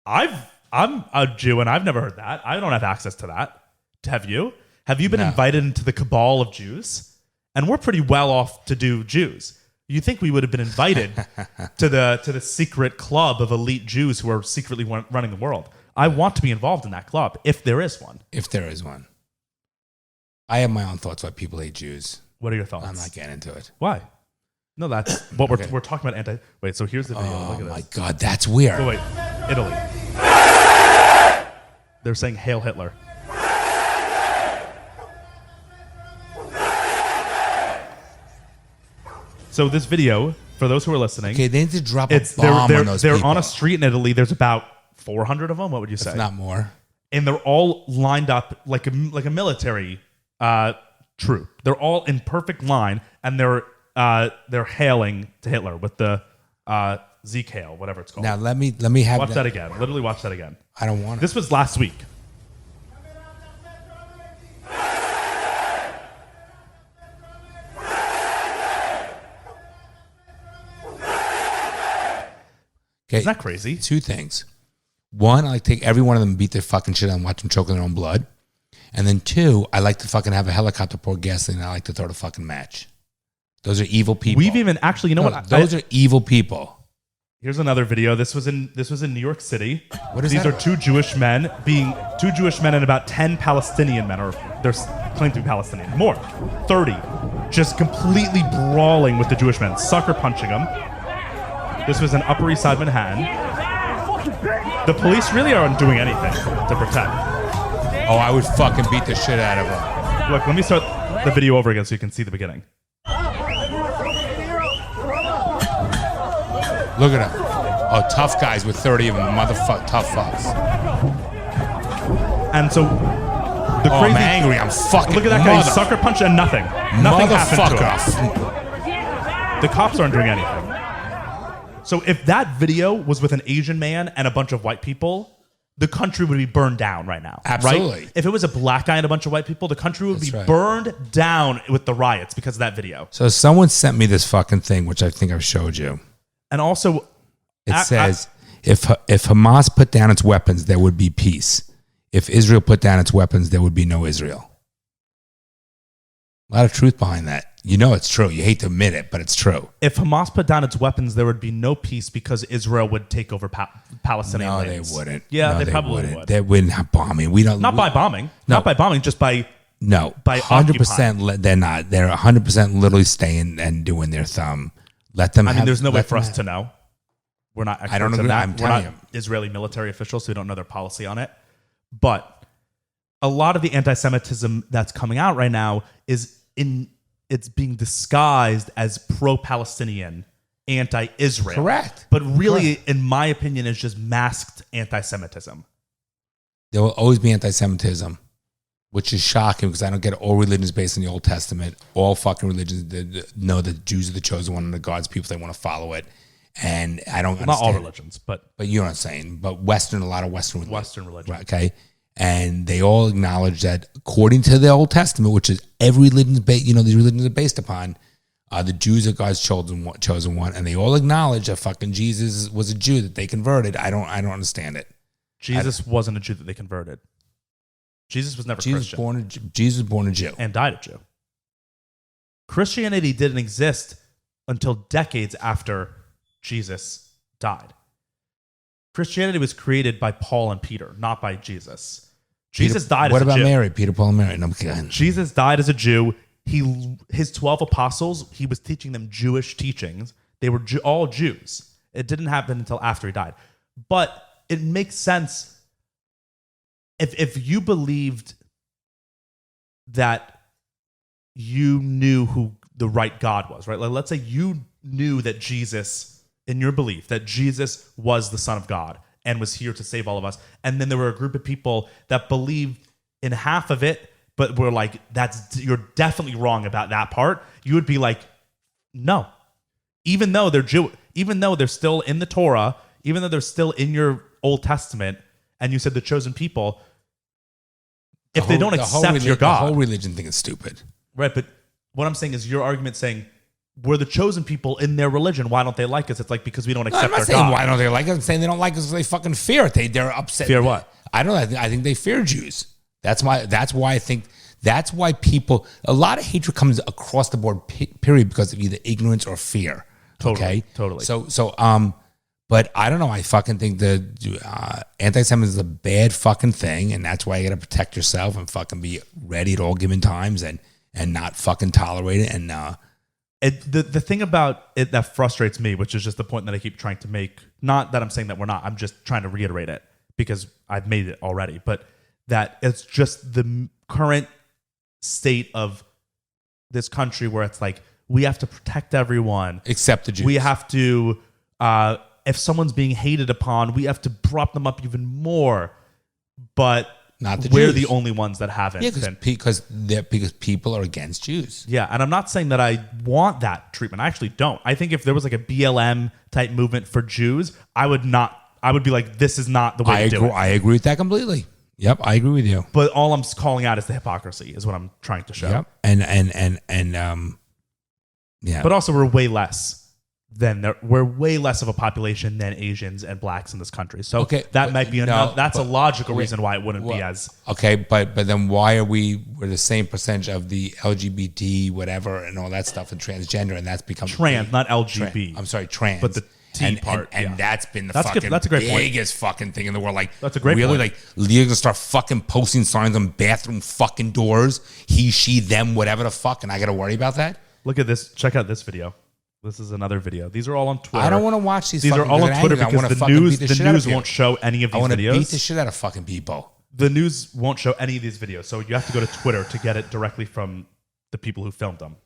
I'm a Jew and I've never heard that. I don't have access to that. Have you? Have you been invited into the cabal of Jews? And we're pretty well off to do Jews. You think we would have been invited to the secret club of elite Jews who are secretly running the world? I want to be involved in that club if there is one. If there is one. I have my own thoughts why people hate Jews. What are your thoughts? I'm not getting into it. Why? No, that's what we're talking about. Wait, so here's the video. Oh Look at my this. God, that's weird. Oh, wait, Italy. They're saying Hail Hitler. So this video, for those who are listening, Okay, they need to drop a it's bomb they're on those they're people. on a street in Italy. There's about 400 of them. What would you say? If not more. And they're all lined up like a military troop. They're all in perfect line, and they're hailing to Hitler with the Zeke hail, whatever it's called. Now let me have Watch that again. Literally watch that again. I don't want it. This was last week. Okay, Isn't that crazy? two things. One, I like to take every one of them and beat their fucking shit out and watch them choke in their own blood. And then two, I like to fucking have a helicopter pour gasoline and I like to throw the fucking match. Those are evil people. We've even actually, you know what? Those are evil people. Here's another video. This was in New York City. What is These that? are two Jewish men and about 10 Palestinian men, or they're claimed to be Palestinian. More, 30, just completely brawling with the Jewish men, sucker punching them. This was in Upper East Side, Manhattan. The police really aren't doing anything to protect. Oh, I would fucking beat the shit out of them. Look, let me start the video over again so you can see the beginning. Look at them. Oh, tough guys with 30 of them. Motherfuck, tough fucks. And so the Oh, crazy. I'm angry. I'm fucking. Look at that guy. He sucker punched and nothing. Nothing happened to him. Motherfucker. The cops aren't doing anything. So if that video was with an Asian man and a bunch of white people, the country would be burned down right now. Absolutely. Right? If it was a black guy and a bunch of white people, the country would That's be right. burned down with the riots because of that video. So someone sent me this fucking thing, which I think I've showed you. And also, It says, if Hamas put down its weapons, there would be peace. If Israel put down its weapons, there would be no Israel. A lot of truth behind that. You know it's true. You hate to admit it, but it's true. if Hamas put down its weapons, there would be no peace because Israel would take over Palestinian No, lands. they wouldn't. Yeah, No, they probably wouldn't. would. They wouldn't have bombing. We don't. Not by bombing. No. Not by bombing, just by... No, by 100%. They're not. They're 100% literally staying and doing their thumb. Let them. I mean, have, there's no way let for them us have- to know. We're not experts I don't in agree. that. I'm We're telling not you. Israeli military officials, so we don't know their policy on it. But a lot of the anti-Semitism that's coming out right now it's being disguised as pro-Palestinian, anti-Israel. Correct. But really, in my opinion, is just masked anti-Semitism. There will always be anti-Semitism, which is shocking because I don't get all religions based on the Old Testament. All fucking religions know that Jews are the chosen one and the God's people. They want to follow it. And I don't Well, not all understand. religions, but But you know what I'm saying. But a lot of Western religion. Right, okay. And they all acknowledge that according to the Old Testament, which is every religion, these religions are based upon, the Jews are God's chosen one, and they all acknowledge that fucking Jesus was a Jew that they converted. I don't understand it. Jesus wasn't a Jew that they converted. Jesus was never Christian. Jesus was born a Jew and died a Jew. Christianity didn't exist until decades after Jesus died. Christianity was created by Paul and Peter, not by Jesus. Jesus died as a Jew. What about Mary? Peter, Paul, and Mary? No, I'm kidding. Jesus died as a Jew. His 12 apostles, he was teaching them Jewish teachings. They were all Jews. It didn't happen until after he died. But it makes sense if you believed that you knew who the right God was, right? Like, let's say you knew that Jesus, in your belief, that Jesus was the Son of God and was here to save all of us. And then there were a group of people that believed in half of it, but were like, you're definitely wrong about that part. You would be like, no. Even though they're Jew, even though they're still in the Torah, even though they're still in your Old Testament, and you said the chosen people, if they don't accept your God. The whole religion thing is stupid. Right, but what I'm saying is your argument saying, we're the chosen people in their religion. Why don't they like us? It's like, because we don't accept their God. I'm not saying why don't they like us. I'm saying they don't like us because they fucking fear it. They're upset. Fear what? I don't know. I think they fear Jews. That's why I think that's why people, a lot of hatred comes across the board, period, because of either ignorance or fear. Totally. But I don't know. I fucking think that anti-Semitism is a bad fucking thing, and that's why you got to protect yourself and fucking be ready at all given times and not fucking tolerate it. And the thing about it that frustrates me, which is just the point that I keep trying to make, not that I'm saying that we're not, I'm just trying to reiterate it because I've made it already, but that it's just the current state of this country where it's like, we have to protect everyone. Except the Jews. We have to, if someone's being hated upon, we have to prop them up even more. But not the we're Jews. the only ones that haven't. Yeah, because people are against Jews. Yeah, and I'm not saying that I want that treatment. I actually don't. I think if there was like a BLM type movement for Jews, I would be like, this is not the way to do it. I agree with that completely. Yep, I agree with you. But all I'm calling out is the hypocrisy, is what I'm trying to show. Yep, and yeah. But also, we're way less of a population than Asians and blacks in this country. So that might be enough. That's a logical reason why it wouldn't be as okay. But then why are we're the same percentage of the LGBT whatever and all that stuff and transgender, and that's become trans, not LGBT. I'm sorry, trans. But the T part, and that's been the that's a great biggest fucking thing in the world. Like, that's a great really, point. like, you're gonna start fucking posting signs on bathroom fucking doors, he, she, them, whatever the fuck, and I gotta worry about that. Look at this. Check out this video. This is another video. These are all on Twitter. I don't want to watch these. These are all on Twitter because the news won't show any of these videos. I want to beat the shit out of fucking people. The news won't show any of these videos, so you have to go to Twitter to get it directly from the people who filmed them.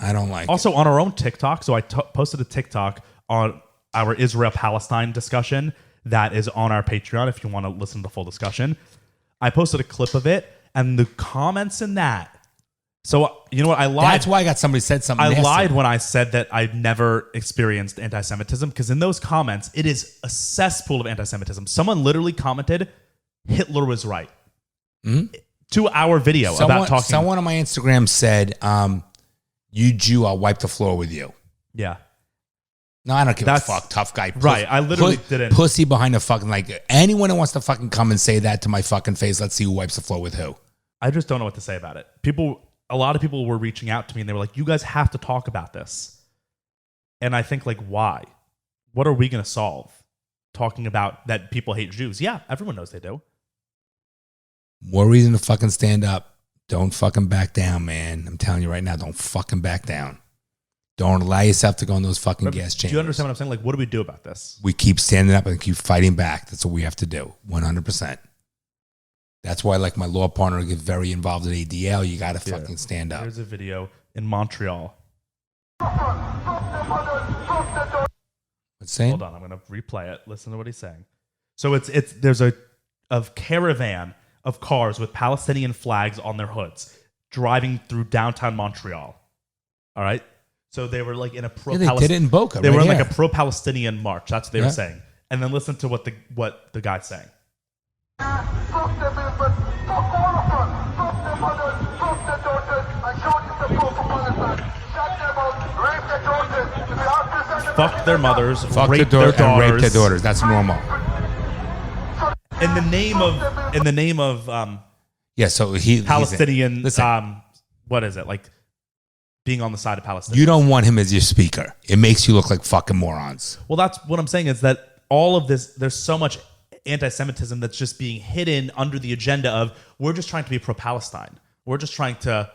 I don't like also, on our own TikTok, so I posted a TikTok on our Israel-Palestine discussion that is on our Patreon if you want to listen to the full discussion. I posted a clip of it, and the comments in that. So, you know what? I lied. That's why I got somebody said something. I lied when I said that I've never experienced anti-Semitism, because in those comments, it is a cesspool of anti-Semitism. Someone literally commented, Hitler was right. Mm-hmm. To our video about talking. Someone on my Instagram said, you Jew, I'll wipe the floor with you. Yeah. No, I don't give a fuck. Tough guy. Right. I literally didn't. Pussy behind the fucking, like, anyone who wants to fucking come and say that to my fucking face, let's see who wipes the floor with who. I just don't know what to say about it. A lot of people were reaching out to me and they were like, you guys have to talk about this. And I think, like, why? What are we going to solve? Talking about that people hate Jews. Yeah, everyone knows they do. More reason to fucking stand up. Don't fucking back down, man. I'm telling you right now, don't fucking back down. Don't allow yourself to go in those fucking gas chambers. Do you understand what I'm saying? Like, what do we do about this? We keep standing up and keep fighting back. That's what we have to do. 100%. That's why, like, my law partner gets very involved in ADL. You got to fucking stand up. There's a video in Montreal. What's saying? Hold on, I'm going to replay it. Listen to what he's saying. So there's a caravan of cars with Palestinian flags on their hoods driving through downtown Montreal. All right? So they were like in a pro. Yeah, they did it in Boca. They right were in here. like a pro-Palestinian march. That's what they Yeah. were saying. And then listen to what the guy's saying. Fuck them infants, fuck all of them, fuck their mothers, fuck their daughters, and show them the proof of Palestine. Shut them out, rape their daughters. If you have to send them Fuck their mothers, Fuck rape their their daughters, and rape their daughters. That's normal. in the name of Yeah, so he's Palestinian. Listen, What is it like? Being on the side of Palestine. you don't want him as your speaker. It makes you look like fucking morons. Well, that's what I'm saying is that all of this, there's so much anti-Semitism that's just being hidden under the agenda of we're just trying to be pro-Palestine. We're just trying to.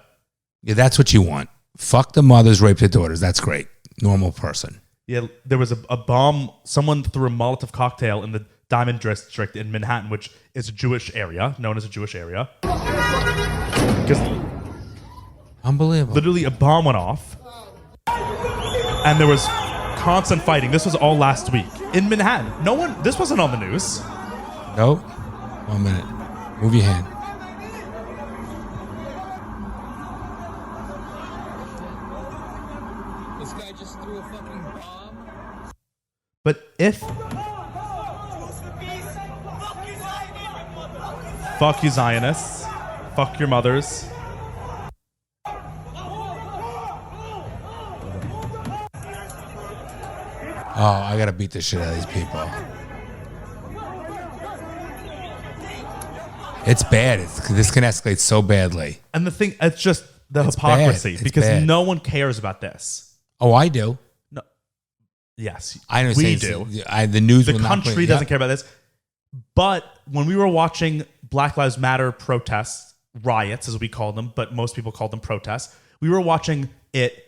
Yeah, that's what you want. Fuck the mothers, rape their daughters. That's great. Normal person. Yeah, there was a bomb. Someone threw a Molotov cocktail in the Diamond District in Manhattan, which is a Jewish area, known as a Jewish area. Because Unbelievable. literally a bomb went off, and there was constant fighting. This was all last week in Manhattan. This wasn't on the news. Nope. 1 minute. Move your hand. This guy just threw a fucking bomb. But fuck you Zionists, fuck your mothers. Oh, I gotta beat the shit out of these people. It's bad. This can escalate so badly. And the thing, it's just the It's hypocrisy bad. It's because bad. no one cares about this. Oh, I do. No, yes, I know. we do. The news. The will not country put- doesn't yeah. care about this. But when we were watching Black Lives Matter protests, riots as we call them, but most people call them protests, we were watching it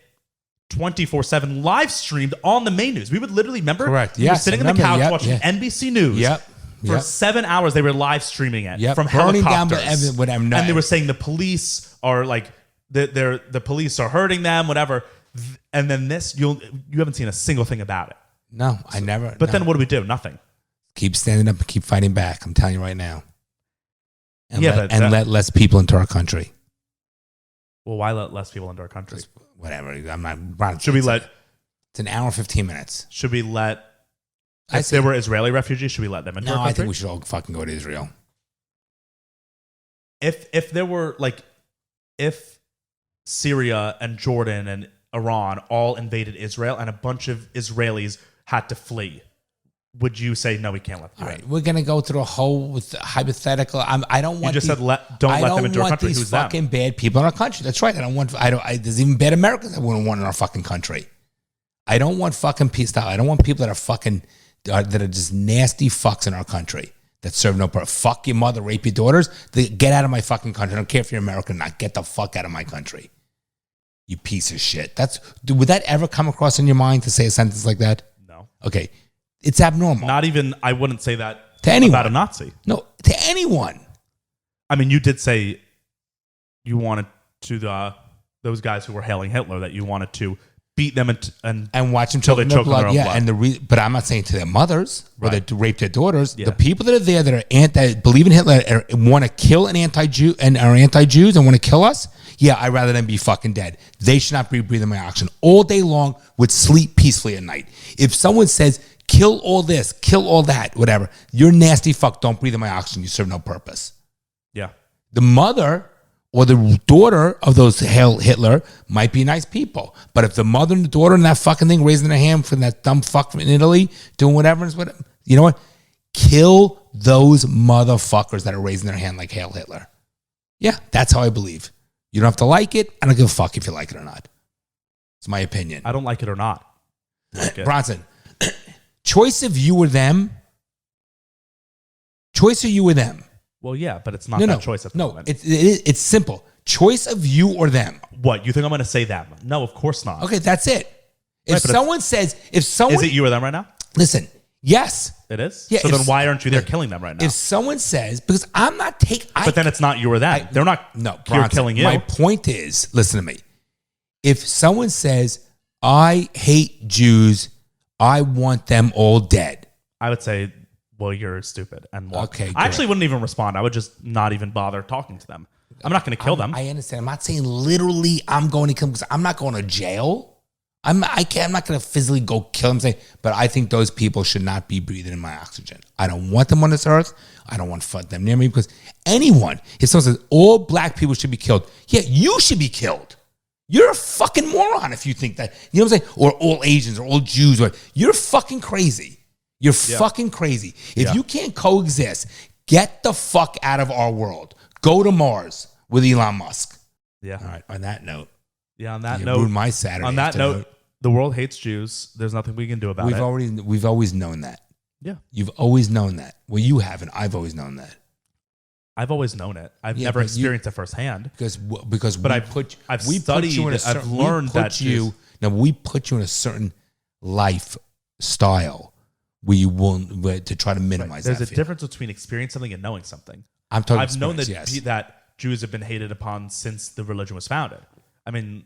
24/7 live streamed on the main news. We would literally remember. Correct. We were Yes, sitting I on the remember. couch Yep, watching yeah. NBC News. Yep. For Yep. 7 hours, they were live streaming it Yep. from Burning down helicopters. whatever. And they were saying the police are like the police are hurting them, whatever. And then you haven't seen a single thing about it. No, I never. But no. then what do we do? Nothing. Keep standing up and keep fighting back. I'm telling you right now. And Yeah, let, but that- let less people into our country. Well, why let less people into our country? Whatever. I'm not. Should we let? It's an hour and 15 minutes. Should we let? I If say- there were Israeli refugees, should we let them into No, our I country? think we should all fucking go to Israel. If there were if Syria and Jordan and Iran all invaded Israel and a bunch of Israelis had to flee, would you say no? We can't let them. All in? right, we're gonna go through a whole hypothetical. I don't You want. just these, said don't I let them don't into our want country. these Who's fucking them? bad people in our country. That's right. I don't want. There's even bad Americans I wouldn't want in our fucking country. I don't want fucking peace. I don't want people that are fucking that are just nasty fucks in our country that serve no purpose. Fuck your mother, rape your daughters. Get out of my fucking country. I don't care if you're American or not. Get the fuck out of my country. You piece of shit. Would that ever come across in your mind to say a sentence like that? No, Okay, it's abnormal. not even. I wouldn't say that To anyone. about a Nazi. No, to anyone. I mean, you did say you wanted to those guys who were hailing Hitler that you wanted to beat them And watch them Till choke they in their choke on their blood. own Yeah, blood. and but I'm not saying to their mothers or Right. that rape their daughters. Yeah. The people that are there that are believe in Hitler and want to kill an anti-Jew and are anti-Jews and want to kill us. Yeah, I'd rather them be fucking dead. They should not be breathing my oxygen all day long. Would sleep peacefully at night. If someone says kill all this, kill all that, whatever, you're nasty fuck. Don't breathe in my oxygen. You serve no purpose. yeah. The mother or the daughter of those hail Hitler might be nice people. But if the mother and the daughter and that fucking thing raising their hand from that dumb fuck from Italy doing whatever, you know what? Kill those motherfuckers that are raising their hand like Hail Hitler. Yeah, that's how I believe. You don't have to like it. I don't give a fuck if you like it or not. It's my opinion. I don't like it or not. Like it. Bronson, choice of you or them. Choice of you or them. Well, yeah, but it's not that choice at the moment. It's simple. Choice of you or them. What, you think I'm going to say them? No, of course not. Okay, that's it. If Right, but someone says, if someone, Is it you or them right now? listen, yes. It is? Yeah, so if- then why aren't you there killing them right now? If someone says, because I'm not taking, But then it's not you or them. They're not no, here Bronson, killing you. My point is, listen to me. If someone says, I hate Jews, I want them all dead. I would say, well, you're stupid. And walk. Okay, I actually good. wouldn't even respond. I would just not even bother talking to them. I'm not going to kill them. I understand. I'm not saying literally I'm going to kill them because I'm not going to jail. I'm not going to physically go kill them, but I think those people should not be breathing in my oxygen. I don't want them on this earth. I don't want them near me because anyone, if someone says all black people should be killed, yeah, you should be killed. You're a fucking moron if you think that. You know what I'm saying? Or all Asians or all Jews. You're fucking crazy. You're fucking crazy. If you can't coexist, get the fuck out of our world. Go to Mars with Elon Musk. Yeah. All right. On that note. Yeah, on that You note. ruined my Saturday On that afternoon. note, the world hates Jews. There's nothing we can do about it. We've always known that. Yeah. You've always known that. Well, you haven't. I've always known that. I've always known it. I've Yeah, never but experienced it firsthand. But I've studied, I've learned that we put you in a certain lifestyle where you won't to try to minimize There's that. a difference between experiencing something and knowing something. I'm talking. I've known that yes. that Jews have been hated upon since the religion was founded. I mean,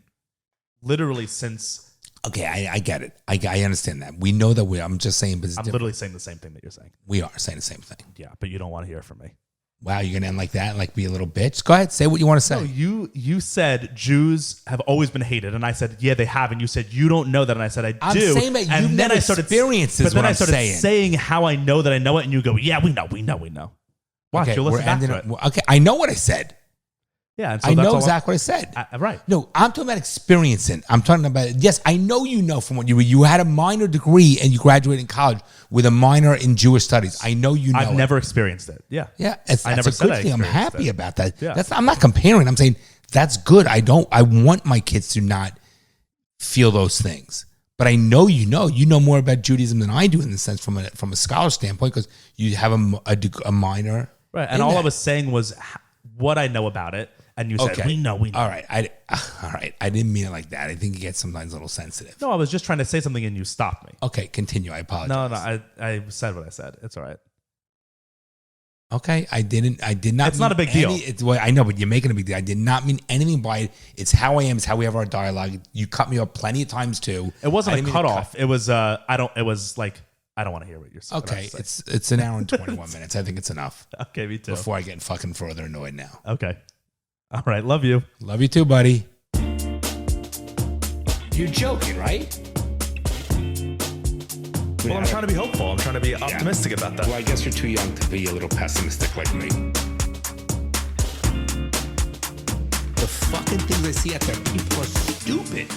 literally since. Okay, I get it. I understand that. We know that I'm just saying. But I'm literally saying the same thing that you're saying. We are saying the same thing. Yeah, but you don't want to hear it from me. Wow, you're gonna end like that, like be a little bitch. Go ahead, say what you want to say. No, you said Jews have always been hated, and I said yeah they have, and you said you don't know that, and I said I do. I'm saying that you've and then never I started experienced this. But then what I started I'm saying how I know that I know it, and you go yeah we know. Watch, Okay, you'll listen back to it. Okay, I know what I said. Yeah, and so I that's know all exactly what I said. right. No, I'm talking about experiencing. I'm talking about, yes, I know you know from what you had a minor degree and you graduated in college with a minor in Jewish studies. I know you know. I've never experienced it. Yeah. Yeah, that's I never a said good I thing. I'm experienced happy it. about that. Yeah. I'm not comparing. I'm saying that's good. I want my kids to not feel those things. But I know you know more about Judaism than I do in the sense from a scholar standpoint because you have a minor. Right. And all I was saying was what I know about it. And you said, Okay. we know. All right. All right. I didn't mean it like that. I think it gets sometimes a little sensitive. No, I was just trying to say something and you stopped me. Okay, continue. I apologize. No, I said what I said. It's all right. Okay, I did not. It's not a big deal. I know, but you're making a big deal. I did not mean anything by it. It's how I am. It's how we have our dialogue. You cut me off plenty of times too. It wasn't I a didn't mean to cutoff. It was it was like I don't want to hear what you're saying. Okay, it's an hour and 21 minutes. I think it's enough. Okay, me too. Before I get fucking further annoyed now. Okay. All right, love you. Love you too, buddy. You're joking, right? Well, I'm trying to be hopeful. I'm trying to be optimistic about that. Well, I guess you're too young to be a little pessimistic like me. The fucking things I see out there, people are stupid.